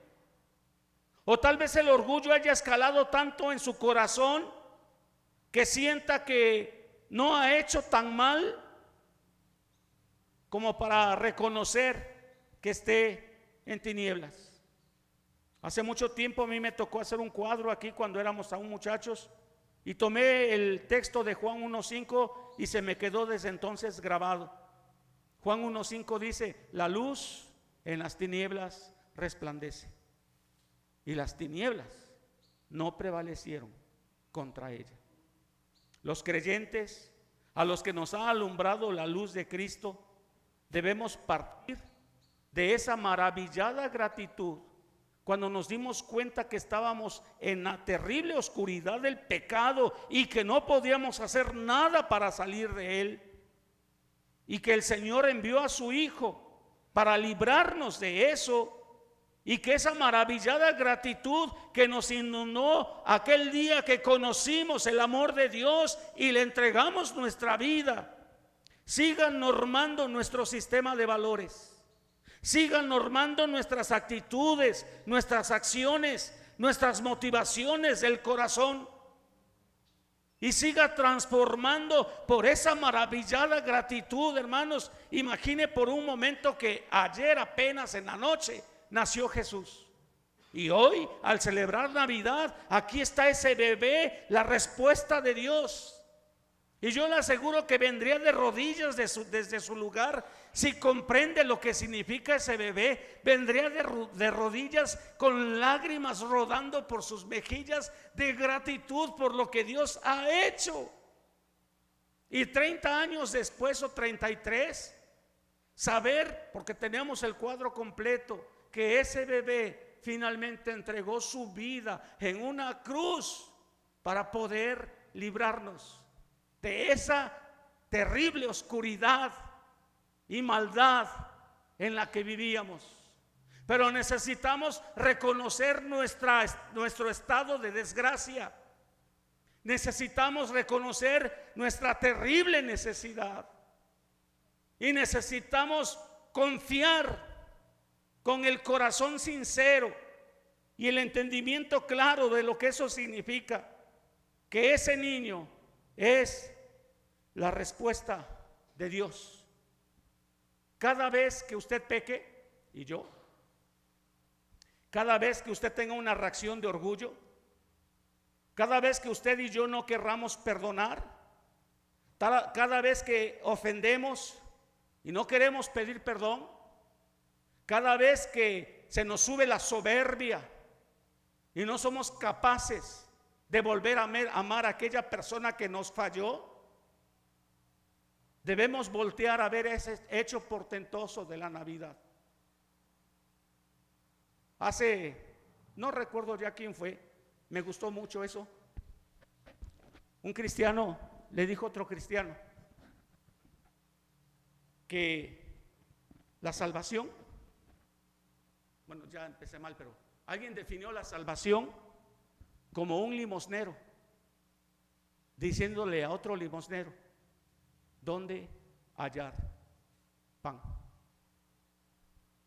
O tal vez el orgullo haya escalado tanto en su corazón que sienta que no ha hecho tan mal como para reconocer que esté en tinieblas. Hace mucho tiempo a mí me tocó hacer un cuadro aquí cuando éramos aún muchachos, y tomé el texto de Juan 1:5 y se me quedó desde entonces grabado. Juan 1:5 dice: la luz en las tinieblas resplandece, y las tinieblas no prevalecieron contra ella. Los creyentes, a los que nos ha alumbrado la luz de Cristo, debemos partir de esa maravillada gratitud cuando nos dimos cuenta que estábamos en la terrible oscuridad del pecado y que no podíamos hacer nada para salir de él, y que el Señor envió a su Hijo para librarnos de eso, y que esa maravillada gratitud que nos inundó aquel día que conocimos el amor de Dios y le entregamos nuestra vida, sigan normando nuestro sistema de valores, sigan normando nuestras actitudes, nuestras acciones, nuestras motivaciones del corazón, y siga transformando por esa maravillada gratitud. Hermanos, imagine por un momento que ayer apenas en la noche nació Jesús, y hoy, al celebrar Navidad, aquí está ese bebé, la respuesta de Dios. Y yo le aseguro que vendría de rodillas desde su lugar. Si comprende lo que significa ese bebé, vendría de rodillas con lágrimas rodando por sus mejillas de gratitud por lo que Dios ha hecho. Y 30 años después, o 33, saber, porque tenemos el cuadro completo, que ese bebé finalmente entregó su vida en una cruz para poder librarnos de esa terrible oscuridad y maldad en la que vivíamos. Pero necesitamos reconocer nuestro estado de desgracia. Necesitamos reconocer nuestra terrible necesidad, y necesitamos confiar con el corazón sincero y el entendimiento claro de lo que eso significa, que ese niño es la respuesta de Dios. Cada vez que usted peque, y yo, cada vez que usted tenga una reacción de orgullo, cada vez que usted y yo no querramos perdonar, cada vez que ofendemos y no queremos pedir perdón, cada vez que se nos sube la soberbia y no somos capaces de volver a amar a aquella persona que nos falló, debemos voltear a ver ese hecho portentoso de la Navidad. No recuerdo ya quién fue, me gustó mucho eso. Un cristiano le dijo a otro cristiano que la salvación, bueno, ya empecé mal, pero alguien definió la salvación como un limosnero, diciéndole a otro limosnero: ¿dónde hallar pan?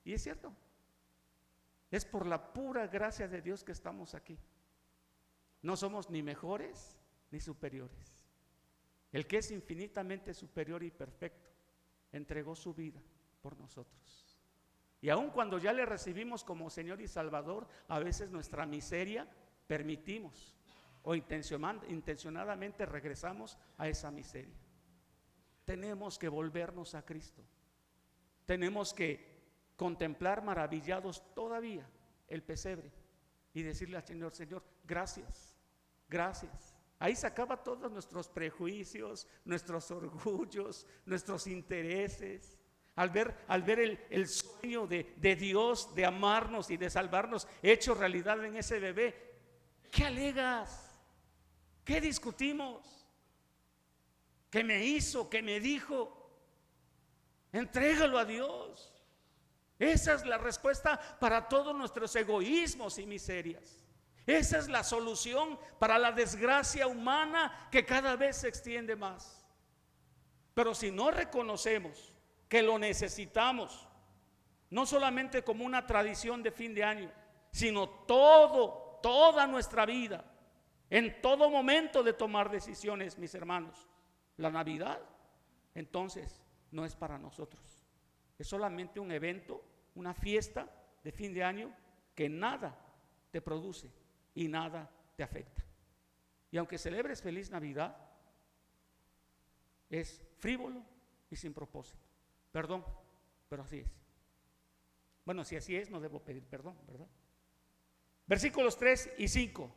Y es cierto, es por la pura gracia de Dios que estamos aquí. No somos ni mejores ni superiores. El que es infinitamente superior y perfecto entregó su vida por nosotros. Y aun cuando ya le recibimos como Señor y Salvador, a veces nuestra miseria permitimos o intencionadamente regresamos a esa miseria. Tenemos que volvernos a Cristo. Tenemos que contemplar maravillados todavía el pesebre y decirle al Señor: Señor, gracias, gracias. Ahí se acaba todos nuestros prejuicios, nuestros orgullos, nuestros intereses. Al ver el sueño de Dios de amarnos y de salvarnos hecho realidad en ese bebé, ¿qué alegas? ¿Qué discutimos? ¿Qué me hizo? ¿Qué me dijo? Entrégalo a Dios. Esa es la respuesta para todos nuestros egoísmos y miserias. Esa es la solución para la desgracia humana que cada vez se extiende más. Pero si no reconocemos que lo necesitamos, no solamente como una tradición de fin de año, sino toda nuestra vida, en todo momento de tomar decisiones, mis hermanos, la Navidad entonces no es para nosotros. Es solamente un evento, una fiesta de fin de año que nada te produce y nada te afecta. Y aunque celebres feliz Navidad, es frívolo y sin propósito. Perdón, pero así es. Bueno, si así es, no debo pedir perdón, ¿verdad? Versículos 3 y 5.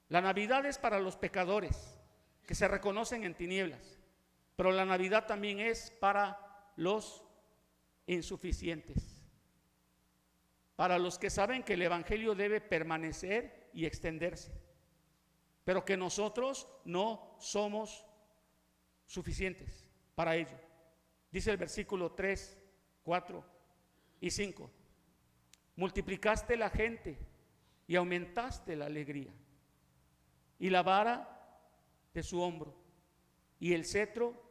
La Navidad es para los pecadores que se reconocen en tinieblas, pero la Navidad también es para los insuficientes, para los que saben que el Evangelio debe permanecer y extenderse, pero que nosotros no somos suficientes para ello. Dice el versículo 3, 4 y 5: multiplicaste la gente y aumentaste la alegría, y la vara de su hombro y el cetro,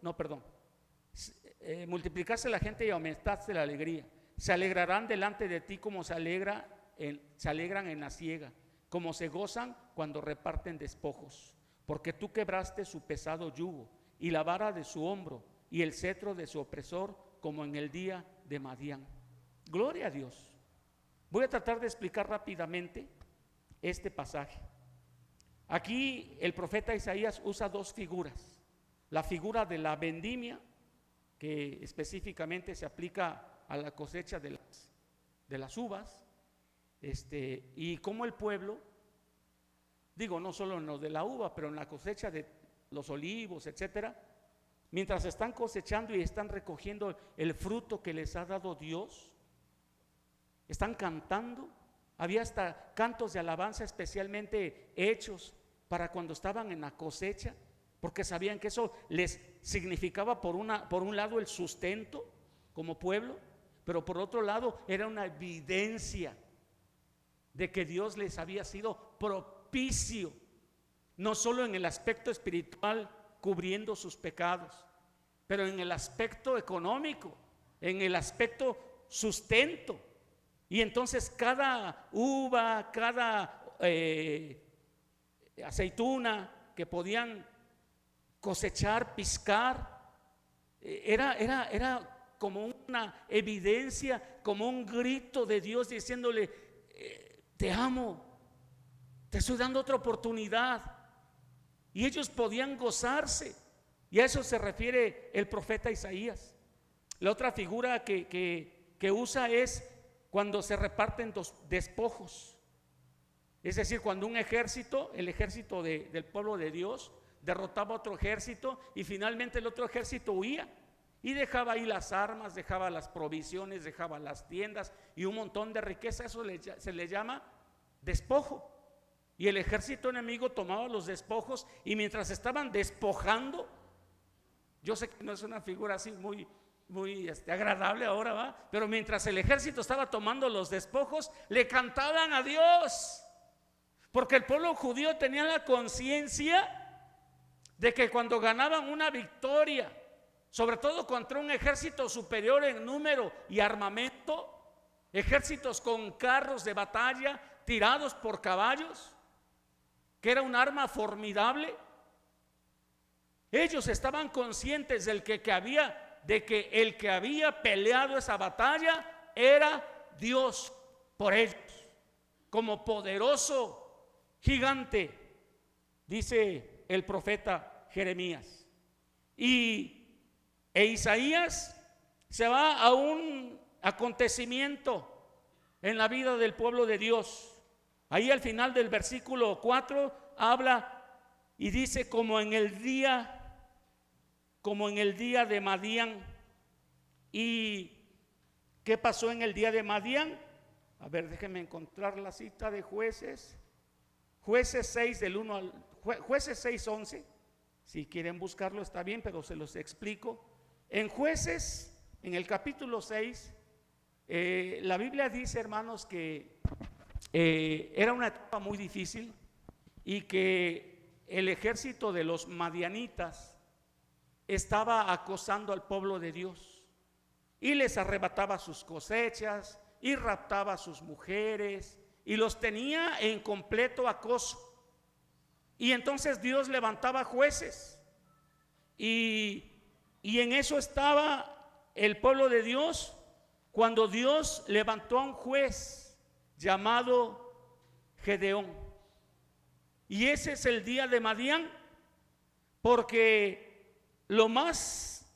multiplicaste la gente y aumentaste la alegría. Se alegrarán delante de ti como se alegran en la siega, como se gozan cuando reparten despojos, porque tú quebraste su pesado yugo y la vara de su hombro y el cetro de su opresor, como en el día de Madián. Gloria a Dios. Voy a tratar de explicar rápidamente este pasaje. Aquí el profeta Isaías usa dos figuras: la figura de la vendimia, que específicamente se aplica a la cosecha de las uvas, y cómo el pueblo, no solo en lo de la uva, pero en la cosecha de los olivos, etcétera, mientras están cosechando y están recogiendo el fruto que les ha dado Dios, están cantando. Había hasta cantos de alabanza especialmente hechos para cuando estaban en la cosecha, porque sabían que eso les significaba por un lado el sustento como pueblo, pero por otro lado era una evidencia de que Dios les había sido propicio, no solo en el aspecto espiritual, cubriendo sus pecados, pero en el aspecto económico, en el aspecto sustento. Y entonces cada uva, cada aceituna que podían cosechar, piscar, era como una evidencia, como un grito de Dios diciéndole: te amo, te estoy dando otra oportunidad. Y ellos podían gozarse, y a eso se refiere el profeta Isaías. La otra figura que usa es cuando se reparten despojos, es decir, cuando un ejército, el ejército del pueblo de Dios, derrotaba a otro ejército y finalmente el otro ejército huía y dejaba ahí las armas, dejaba las provisiones, dejaba las tiendas y un montón de riqueza. Eso se le llama despojo. Y el ejército enemigo tomaba los despojos, y mientras estaban despojando, yo sé que no es una figura así muy agradable ahora, ¿va? Pero mientras el ejército estaba tomando los despojos, le cantaban a Dios, porque el pueblo judío tenía la conciencia de que cuando ganaban una victoria, sobre todo contra un ejército superior en número y armamento, ejércitos con carros de batalla tirados por caballos, que era un arma formidable, ellos estaban conscientes de que el que había peleado esa batalla era Dios por ellos, como poderoso gigante dice el profeta Jeremías. E Isaías se va a un acontecimiento en la vida del pueblo de Dios. Ahí al final del versículo 4 habla y dice: como en el día de Madián. ¿Y qué pasó en el día de Madián? A ver, déjenme encontrar la cita de Jueces. Jueces 6 del 1 al Jueces 6:11. Si quieren buscarlo está bien, pero se los explico. En Jueces, en el capítulo 6, la Biblia dice, hermanos, que era una etapa muy difícil y que el ejército de los madianitas estaba acosando al pueblo de Dios y les arrebataba sus cosechas y raptaba a sus mujeres y los tenía en completo acoso. Y entonces Dios levantaba jueces y en eso estaba el pueblo de Dios cuando Dios levantó a un juez llamado Gedeón. Y ese es el día de Madián, porque lo más,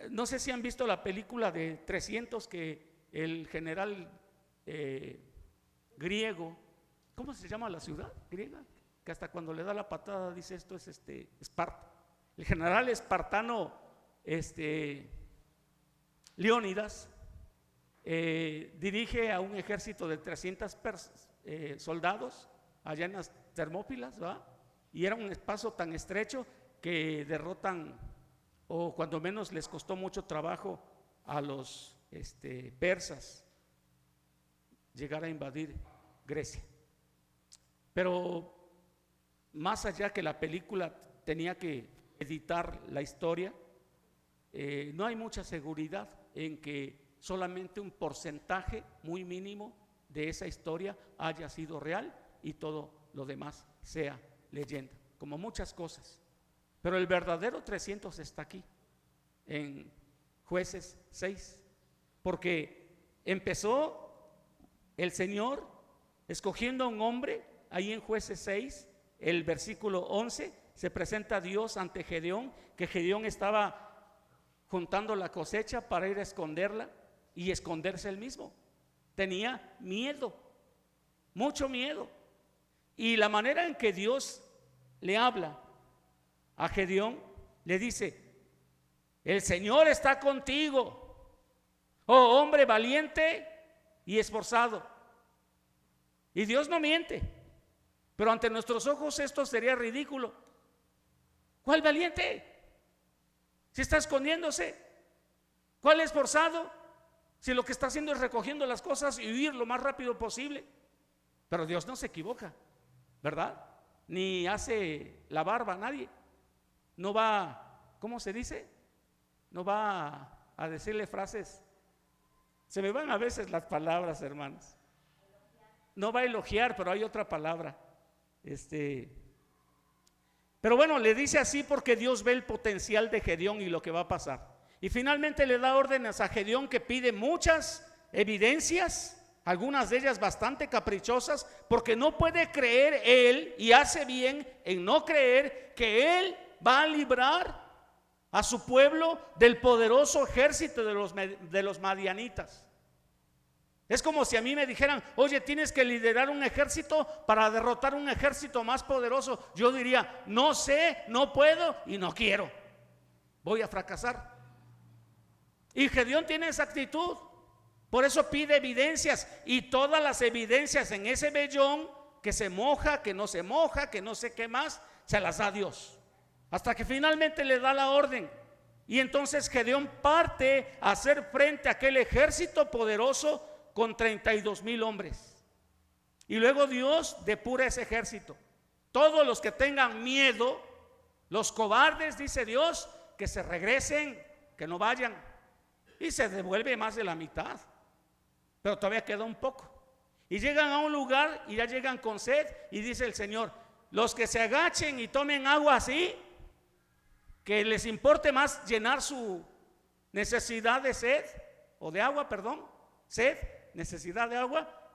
no sé si han visto la película de 300 que el general griego, ¿cómo se llama la ciudad griega? Que hasta cuando le da la patada dice esto es Esparta. El general espartano Leónidas dirige a un ejército de 300 soldados allá en las Termópilas, ¿va? Y era un espacio tan estrecho que derrotan, o cuando menos les costó mucho trabajo a los persas llegar a invadir Grecia. Pero más allá que la película tenía que editar la historia, no hay mucha seguridad en que solamente un porcentaje muy mínimo de esa historia haya sido real y todo lo demás sea leyenda, como muchas cosas. Pero el verdadero 300 está aquí, en Jueces 6, porque empezó el Señor escogiendo a un hombre. Ahí en Jueces 6, el versículo 11, se presenta Dios ante Gedeón, que Gedeón estaba juntando la cosecha para ir a esconderla y esconderse él mismo. Tenía miedo, mucho miedo. Y la manera en que Dios le habla a Gedeón, le dice: el Señor está contigo, oh hombre valiente y esforzado. Y Dios no miente, pero ante nuestros ojos esto sería ridículo. ¿Cuál valiente? Si está escondiéndose. ¿Cuál esforzado? Si lo que está haciendo es recogiendo las cosas y huir lo más rápido posible. Pero Dios no se equivoca, ¿verdad? Ni hace la barba a nadie. No va, ¿cómo se dice? No va a decirle frases. Se me van a veces las palabras, hermanos. No va a elogiar, pero hay otra palabra. Pero bueno, le dice así porque Dios ve el potencial de Gedeón y lo que va a pasar. Y finalmente le da órdenes a Gedeón, que pide muchas evidencias, algunas de ellas bastante caprichosas, porque no puede creer él, y hace bien en no creer, que él va a librar a su pueblo del poderoso ejército de los madianitas. Es como si a mí me dijeran: oye, tienes que liderar un ejército para derrotar un ejército más poderoso. Yo diría: no sé, no puedo y no quiero, voy a fracasar. Y Gedeón tiene esa actitud, por eso pide evidencias, y todas las evidencias en ese vellón, que se moja, que no se moja, que no sé qué más, se las da Dios, hasta que finalmente le da la orden. Y entonces Gedeón parte a hacer frente a aquel ejército poderoso con 32,000 hombres. Y luego Dios depura ese ejército. Todos los que tengan miedo, los cobardes, dice Dios, que se regresen, que no vayan. Y se devuelve más de la mitad, pero todavía queda un poco. Y llegan a un lugar y ya llegan con sed, y dice el Señor: los que se agachen y tomen agua así, que les importe más llenar su necesidad de sed, o de agua, perdón, necesidad de agua,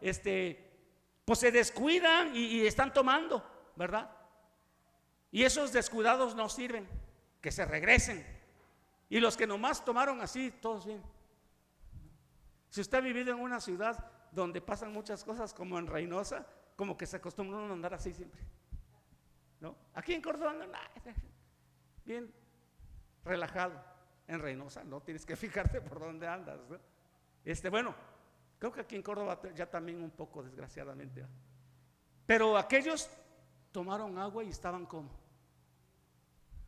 pues se descuidan y están tomando. ¿verdad? Y esos descuidados no sirven, que se regresen. Y los que nomás tomaron así, todos bien. Si usted ha vivido en una ciudad donde pasan muchas cosas, como en Reynosa, como que se acostumbra a andar así siempre, ¿no? Aquí en Córdoba, no, bien relajado. En Reynosa no tienes que fijarte por dónde andas, ¿no? Bueno, creo que aquí en Córdoba ya también un poco, desgraciadamente. Pero aquellos tomaron agua y estaban como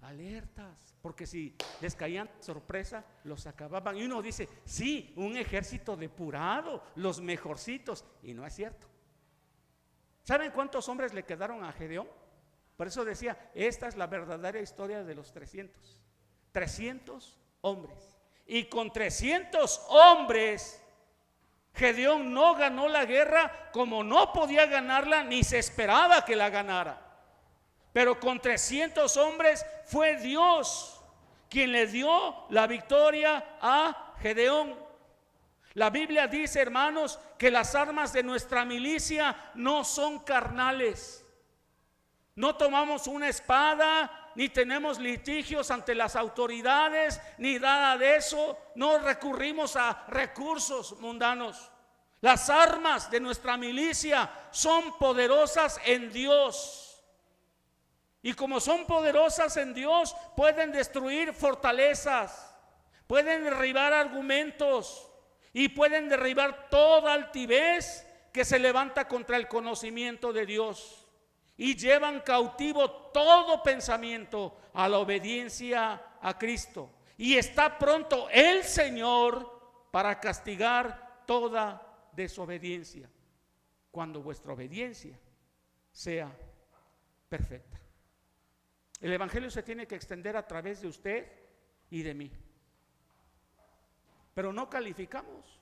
alertas, porque si les caían sorpresa, los acababan. Y uno dice, sí, un ejército depurado, los mejorcitos, y no es cierto. ¿Saben cuántos hombres le quedaron a Gedeón? Por eso decía, esta es la verdadera historia de los 300. 300 hombres. Y con 300 hombres, Gedeón no ganó la guerra, como no podía ganarla, ni se esperaba que la ganara. Pero con 300 hombres fue Dios quien le dio la victoria a Gedeón. La Biblia dice, hermanos, que las armas de nuestra milicia no son carnales. No tomamos una espada, ni tenemos litigios ante las autoridades, ni nada de eso. No recurrimos a recursos mundanos. Las armas de nuestra milicia son poderosas en Dios. Y como son poderosas en Dios, pueden destruir fortalezas, pueden derribar argumentos y pueden derribar toda altivez que se levanta contra el conocimiento de Dios. Y llevan cautivo todo pensamiento a la obediencia a Cristo. Y está pronto el Señor para castigar toda desobediencia, cuando vuestra obediencia sea perfecta. El evangelio se tiene que extender a través de usted y de mí. Pero no calificamos.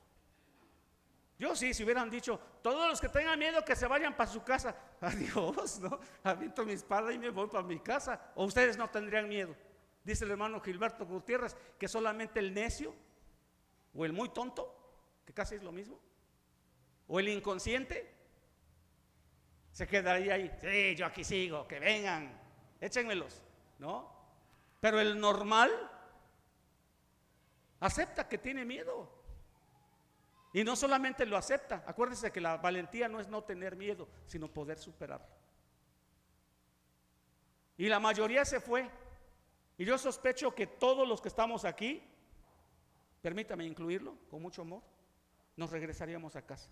Yo sí, si hubieran dicho, todos los que tengan miedo que se vayan para su casa, adiós, ¿no? Aviento mi espada y me voy para mi casa. O ustedes no tendrían miedo. Dice el hermano Gilberto Gutiérrez que solamente el necio o el muy tonto, que casi es lo mismo, o el inconsciente se quedaría ahí. Sí, yo aquí sigo, que vengan, échenmelos, ¿no? Pero el normal acepta que tiene miedo. Y no solamente lo acepta, acuérdense que la valentía no es no tener miedo, sino poder superarlo. Y la mayoría se fue. Y yo sospecho que todos los que estamos aquí, permítame incluirlo con mucho amor, nos regresaríamos a casa.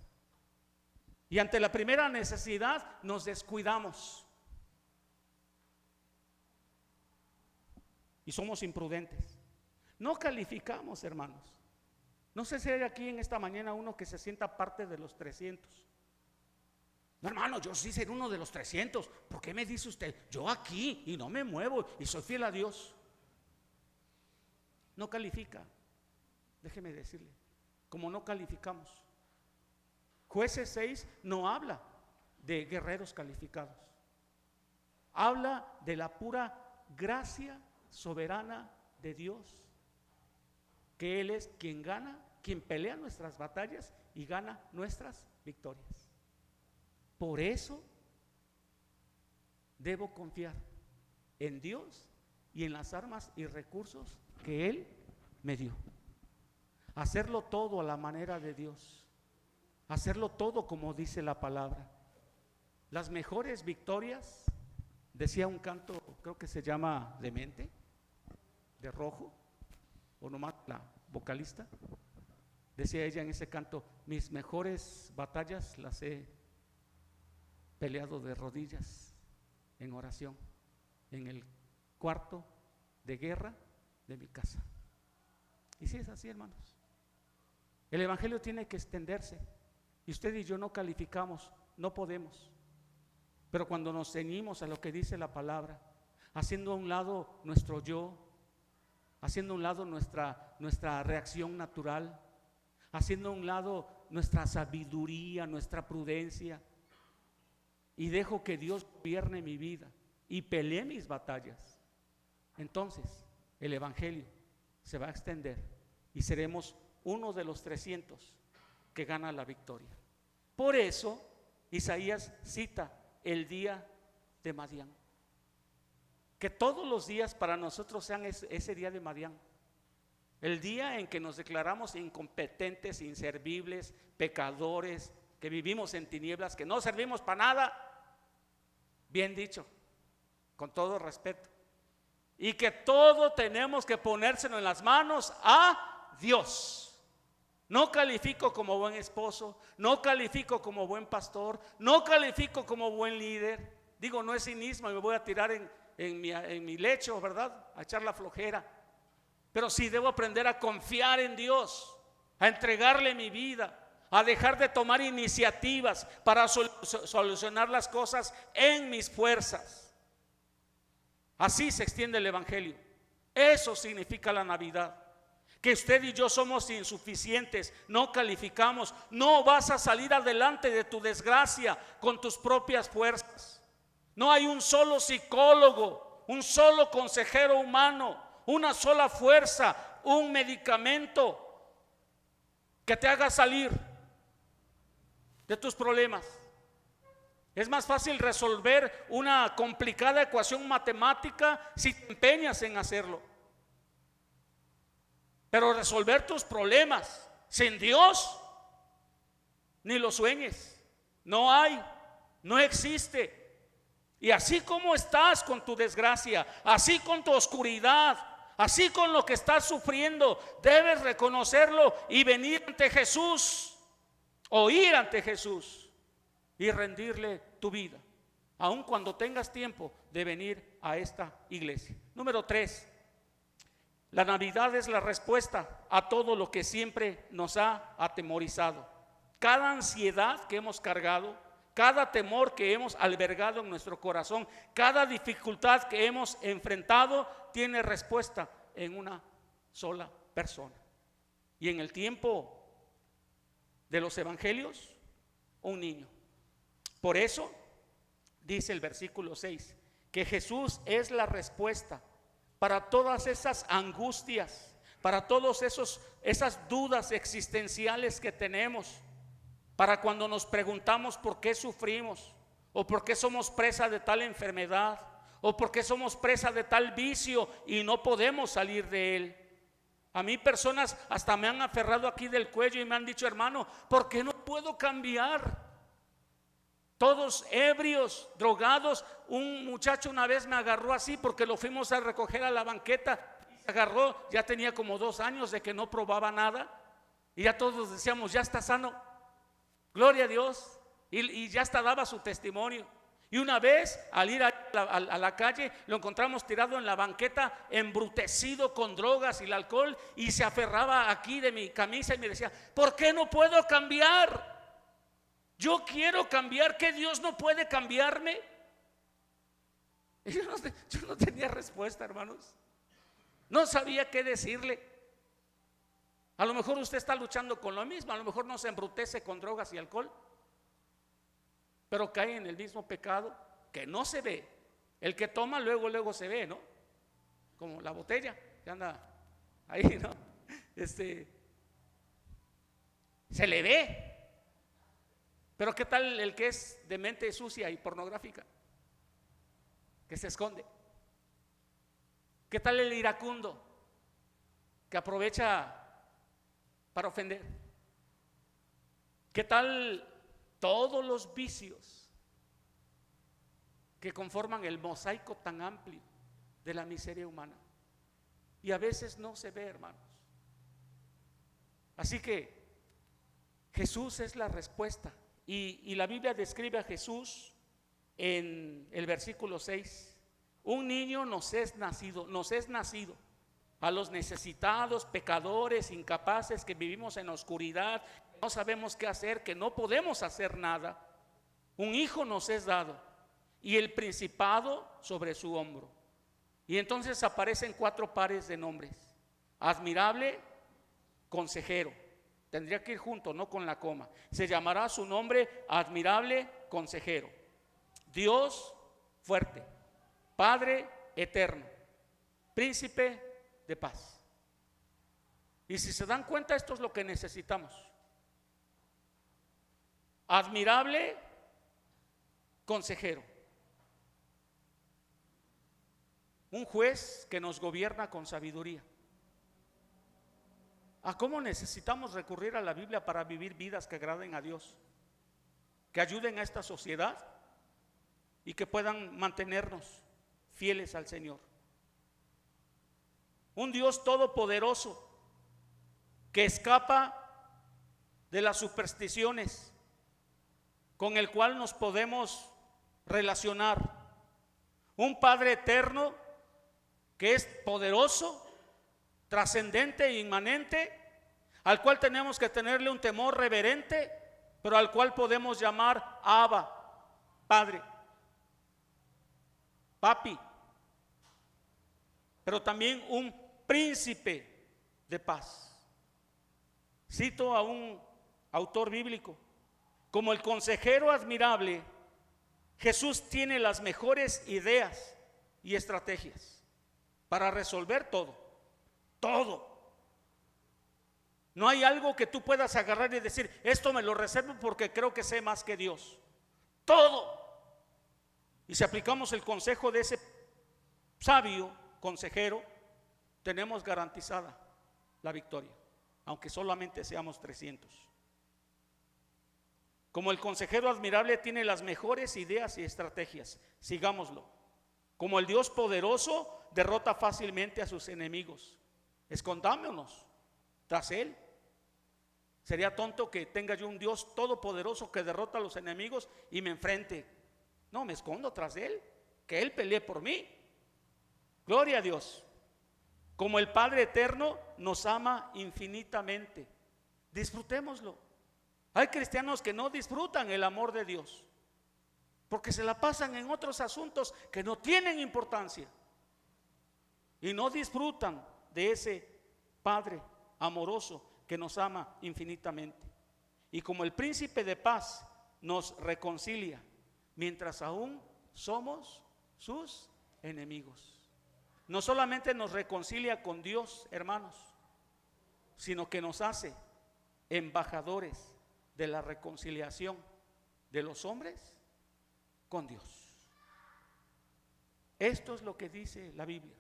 Y ante la primera necesidad nos descuidamos. Y somos imprudentes. No calificamos, hermanos. No sé si hay aquí en esta mañana uno que se sienta parte de los 300. No, hermano, yo sí seré uno de los 300. ¿Por qué me dice usted? Yo aquí y no me muevo y soy fiel a Dios. No califica. Déjeme decirle, como no calificamos. Jueces 6 no habla de guerreros calificados. Habla de la pura gracia soberana de Dios. Que Él es quien gana, quien pelea nuestras batallas y gana nuestras victorias. Por eso debo confiar en Dios y en las armas y recursos que Él me dio. Hacerlo todo a la manera de Dios. Hacerlo todo como dice la palabra. Las mejores victorias, decía un canto, creo que se llama Demente, de Rojo, o nomás la vocalista, decía ella en ese canto, mis mejores batallas las he peleado de rodillas, en oración, en el cuarto de guerra de mi casa. Y si es así, hermanos, el evangelio tiene que extenderse, y usted y yo no calificamos, no podemos, pero cuando nos ceñimos a lo que dice la palabra, haciendo a un lado nuestro yo, haciendo a un lado nuestra reacción natural, haciendo a un lado nuestra sabiduría, nuestra prudencia, y dejo que Dios gobierne mi vida y pelee mis batallas, entonces el evangelio se va a extender y seremos uno de los 300 que gana la victoria. Por eso Isaías cita el día de Madián. Que todos los días para nosotros sean ese día de Madián. El día en que nos declaramos incompetentes, inservibles, pecadores, que vivimos en tinieblas, que no servimos para nada. Bien dicho, con todo respeto. Y que todo tenemos que ponérselo en las manos a Dios. No califico como buen esposo, no califico como buen pastor, no califico como buen líder. Digo, no es cinismo y me voy a tirar en mi lecho, ¿verdad? A echar la flojera. Pero sí debo aprender a confiar en Dios, a entregarle mi vida, a dejar de tomar iniciativas para solucionar las cosas en mis fuerzas. Así se extiende el Evangelio. Eso significa la Navidad. Que usted y yo somos insuficientes, no calificamos, no vas a salir adelante de tu desgracia con tus propias fuerzas. No hay un solo psicólogo, un solo consejero humano, una sola fuerza, un medicamento que te haga salir de tus problemas. Es más fácil resolver una complicada ecuación matemática si te empeñas en hacerlo. Pero resolver tus problemas sin Dios, ni lo sueñes. No hay, no existe. Y así como estás con tu desgracia, así con tu oscuridad, así con lo que estás sufriendo, debes reconocerlo y venir ante Jesús, o ir ante Jesús y rendirle tu vida, aun cuando tengas tiempo de venir a esta iglesia. Número 3. La Navidad es la respuesta a todo lo que siempre nos ha atemorizado. Cada ansiedad que hemos cargado, cada temor que hemos albergado en nuestro corazón, cada dificultad que hemos enfrentado, tiene respuesta en una sola persona. Y en el tiempo de los evangelios, un niño. Por eso dice el versículo 6, que Jesús es la respuesta para todas esas angustias, para todas esas dudas existenciales que tenemos, para cuando nos preguntamos por qué sufrimos, o por qué somos presa de tal enfermedad, o por qué somos presa de tal vicio y no podemos salir de él. A mí personas hasta me han aferrado aquí del cuello y me han dicho: hermano, ¿por qué no puedo cambiar? Todos ebrios, drogados. Un muchacho una vez me agarró así porque lo fuimos a recoger a la banqueta. Se agarró, ya tenía como 2 años de que no probaba nada. Y ya todos decíamos: ya está sano, gloria a Dios. Y ya hasta daba su testimonio. Y una vez al ir a la calle, lo encontramos tirado en la banqueta, embrutecido con drogas y el alcohol, y se aferraba aquí de mi camisa y me decía: ¿por qué no puedo cambiar? Yo quiero cambiar, ¿que Dios no puede cambiarme? Y yo no tenía respuesta, hermanos. No sabía qué decirle. A lo mejor usted está luchando con lo mismo, a lo mejor no se embrutece con drogas y alcohol, pero cae en el mismo pecado que no se ve. El que toma luego se ve, ¿no? Como la botella que anda ahí, ¿no? Se le ve. Pero ¿qué tal el que es de mente sucia y pornográfica? Que se esconde. ¿Qué tal el iracundo que aprovecha para ofender? ¿Qué tal todos los vicios que conforman el mosaico tan amplio de la miseria humana? Y a veces no se ve, hermanos. Así que Jesús es la respuesta. Y la Biblia describe a Jesús en el versículo 6. Un niño nos es nacido a los necesitados, pecadores, incapaces, que vivimos en la oscuridad, no sabemos qué hacer, que no podemos hacer nada. Un hijo nos es dado y el principado sobre su hombro. Y entonces aparecen 4 pares de nombres: admirable, consejero. Tendría que ir junto, no con la coma. Se llamará su nombre admirable consejero, Dios fuerte, Padre eterno, príncipe de paz. Y si se dan cuenta, esto es lo que necesitamos: admirable consejero. un juez que nos gobierna con sabiduría. ¿A cómo necesitamos recurrir a la Biblia para vivir vidas que agraden a Dios, que ayuden a esta sociedad y que puedan mantenernos fieles al Señor? Un Dios todopoderoso que escapa de las supersticiones, con el cual nos podemos relacionar. Un Padre eterno que es poderoso, trascendente e inmanente, al cual tenemos que tenerle un temor reverente, pero al cual podemos llamar Abba, Padre, Papi, pero también un príncipe de paz. Cito a un autor bíblico: como el consejero admirable, Jesús tiene las mejores ideas y estrategias para resolver todo. No hay algo que tú puedas agarrar y decir, esto me lo reservo porque creo que sé más que Dios. Todo. Y si aplicamos el consejo de ese sabio consejero, tenemos garantizada la victoria, aunque solamente seamos 300. Como el consejero admirable tiene las mejores ideas y estrategias, sigámoslo. Como el Dios poderoso derrota fácilmente a sus enemigos, escondámonos tras Él. Sería tonto que tenga yo un Dios todopoderoso que derrota a los enemigos y me enfrente. No, me escondo tras de Él, que Él pelee por mí. Gloria a Dios. Como el Padre eterno nos ama infinitamente, disfrutémoslo. Hay cristianos que no disfrutan el amor de Dios porque se la pasan en otros asuntos que no tienen importancia y no disfrutan de ese Padre amoroso que nos ama infinitamente. Y como el príncipe de paz nos reconcilia mientras aún somos sus enemigos. No solamente nos reconcilia con Dios, hermanos, sino que nos hace embajadores de la reconciliación de los hombres con Dios. Esto es lo que dice la Biblia.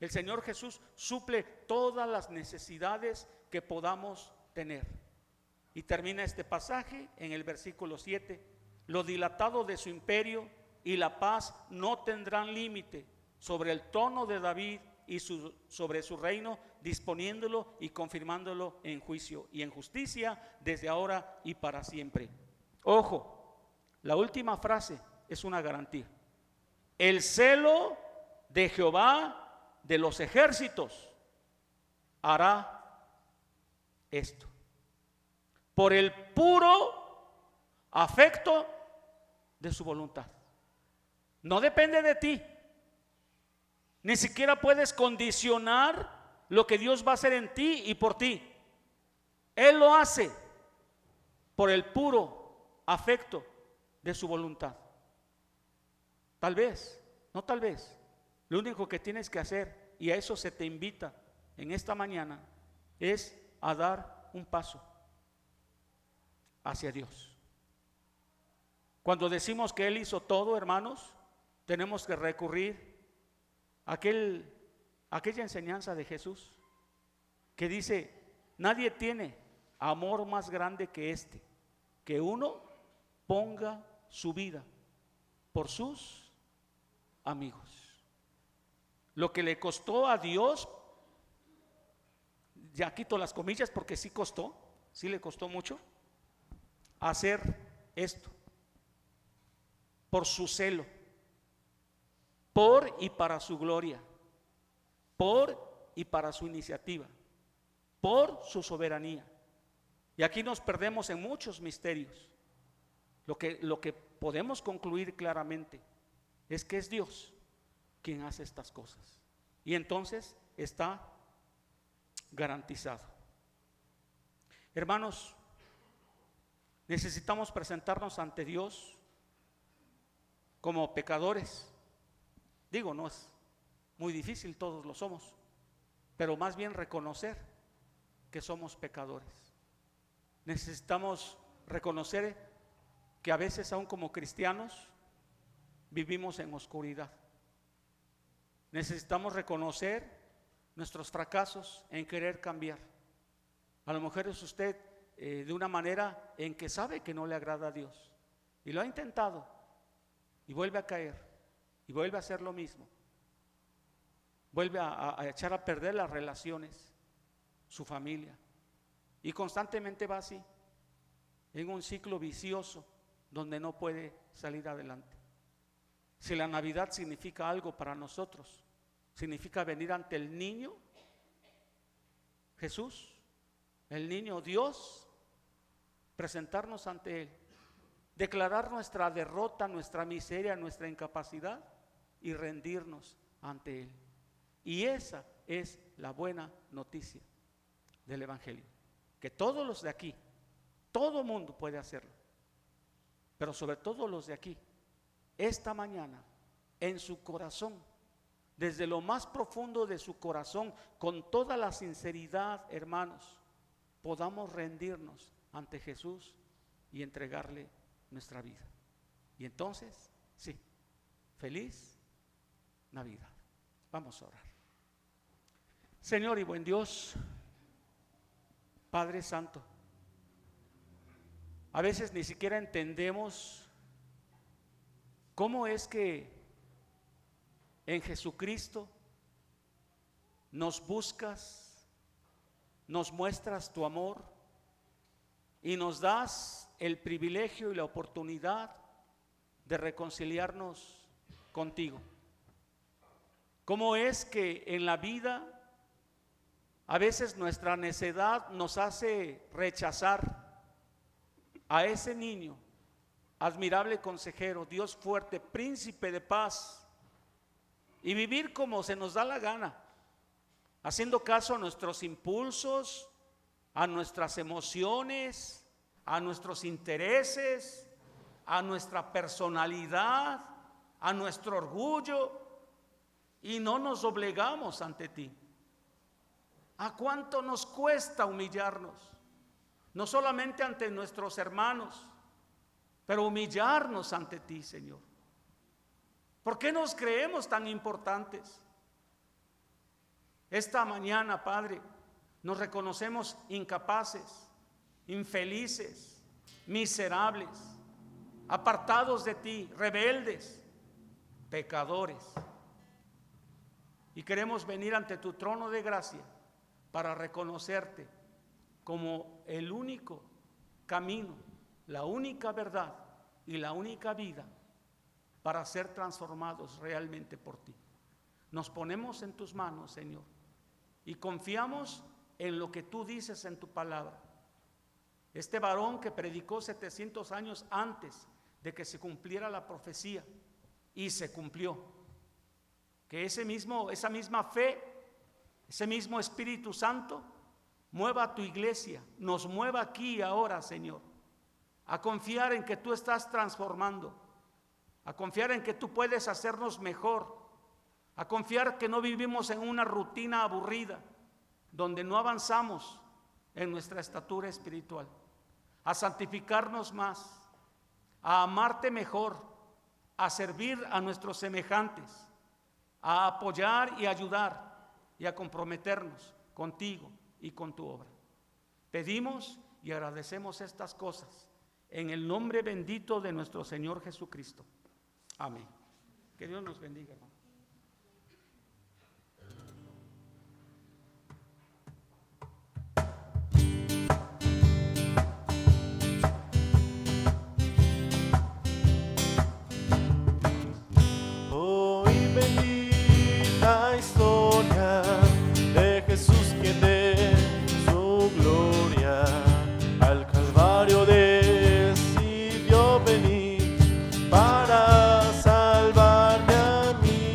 El Señor Jesús suple todas las necesidades que podamos tener. Y termina este pasaje en el versículo 7. Lo dilatado de su imperio y la paz no tendrán límite sobre el trono de David y sobre su reino, disponiéndolo y confirmándolo en juicio y en justicia desde ahora y para siempre. Ojo, la última frase es una garantía. El celo de Jehová de los ejércitos hará esto, por el puro afecto de su voluntad. No depende de ti. Ni siquiera puedes condicionar lo que Dios va a hacer en ti y por ti. Él lo hace por el puro afecto de su voluntad. Tal vez, no tal vez, lo único que tienes que hacer, y a eso se te invita en esta mañana, es a dar un paso hacia Dios. Cuando decimos que Él hizo todo, hermanos, tenemos que recurrir a aquella enseñanza de Jesús que dice: nadie tiene amor más grande que este, que uno ponga su vida por sus amigos. Lo que le costó a Dios, ya quito las comillas porque sí costó, sí le costó mucho hacer esto, por su celo, por y para su gloria, por y para su iniciativa, por su soberanía. Y aquí nos perdemos en muchos misterios. Lo que podemos concluir claramente es que es Dios quien hace estas cosas. Y entonces está garantizado. Hermanos, necesitamos presentarnos ante Dios como pecadores. Digo, no es muy difícil, todos lo somos, pero más bien reconocer que somos pecadores. Necesitamos reconocer que a veces, aún como cristianos, vivimos en oscuridad. necesitamos reconocer nuestros fracasos en querer cambiar. A lo mejor es usted de una manera en que sabe que no le agrada a Dios y lo ha intentado y vuelve a caer y vuelve a hacer lo mismo, vuelve a echar a perder las relaciones, su familia, y constantemente va así en un ciclo vicioso donde no puede salir adelante. Si la Navidad significa algo para nosotros, significa venir ante el niño Jesús, el niño Dios, presentarnos ante Él, declarar nuestra derrota, nuestra miseria, nuestra incapacidad y rendirnos ante Él. Y esa es la buena noticia del Evangelio, que todos los de aquí, todo mundo puede hacerlo, pero sobre todo los de aquí, esta mañana, en su corazón, desde lo más profundo de su corazón, con toda la sinceridad, hermanos, podamos rendirnos ante Jesús y entregarle nuestra vida. Y entonces, sí, feliz Navidad. Vamos a orar. Señor y buen Dios, Padre Santo, a veces ni siquiera entendemos cómo es que en Jesucristo nos buscas, nos muestras tu amor y nos das el privilegio y la oportunidad de reconciliarnos contigo. ¿Cómo es que en la vida a veces nuestra necedad nos hace rechazar a ese niño, admirable consejero, Dios fuerte, príncipe de paz, y vivir como se nos da la gana, haciendo caso a nuestros impulsos, a nuestras emociones, a nuestros intereses, a nuestra personalidad, a nuestro orgullo, y no nos doblegamos ante ti? ¿A cuánto nos cuesta humillarnos? No solamente ante nuestros hermanos, pero humillarnos ante ti, Señor. ¿Por qué nos creemos tan importantes? Esta mañana, Padre, nos reconocemos incapaces, infelices, miserables, apartados de ti, rebeldes, pecadores. Y queremos venir ante tu trono de gracia para reconocerte como el único camino, la única verdad y la única vida para ser transformados realmente por ti. Nos ponemos en tus manos, Señor, y confiamos en lo que tú dices en tu palabra. Este varón que predicó 700 años antes de que se cumpliera la profecía, y se cumplió, que esa misma fe, ese mismo Espíritu Santo mueva a tu iglesia, nos mueva aquí y ahora, Señor, a confiar en que tú estás transformando, a confiar en que tú puedes hacernos mejor, a confiar que no vivimos en una rutina aburrida, donde no avanzamos en nuestra estatura espiritual, a santificarnos más, a amarte mejor, a servir a nuestros semejantes, a apoyar y ayudar y a comprometernos contigo y con tu obra. Pedimos y agradecemos estas cosas en el nombre bendito de nuestro Señor Jesucristo. Amén. Que Dios nos bendiga, hermano. Hoy bendita historia de Jesús que de su gloria al Calvario decidió venir para salvarme a mí.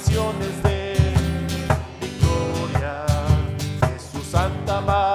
canciones de victoria. Jesús, Santa María.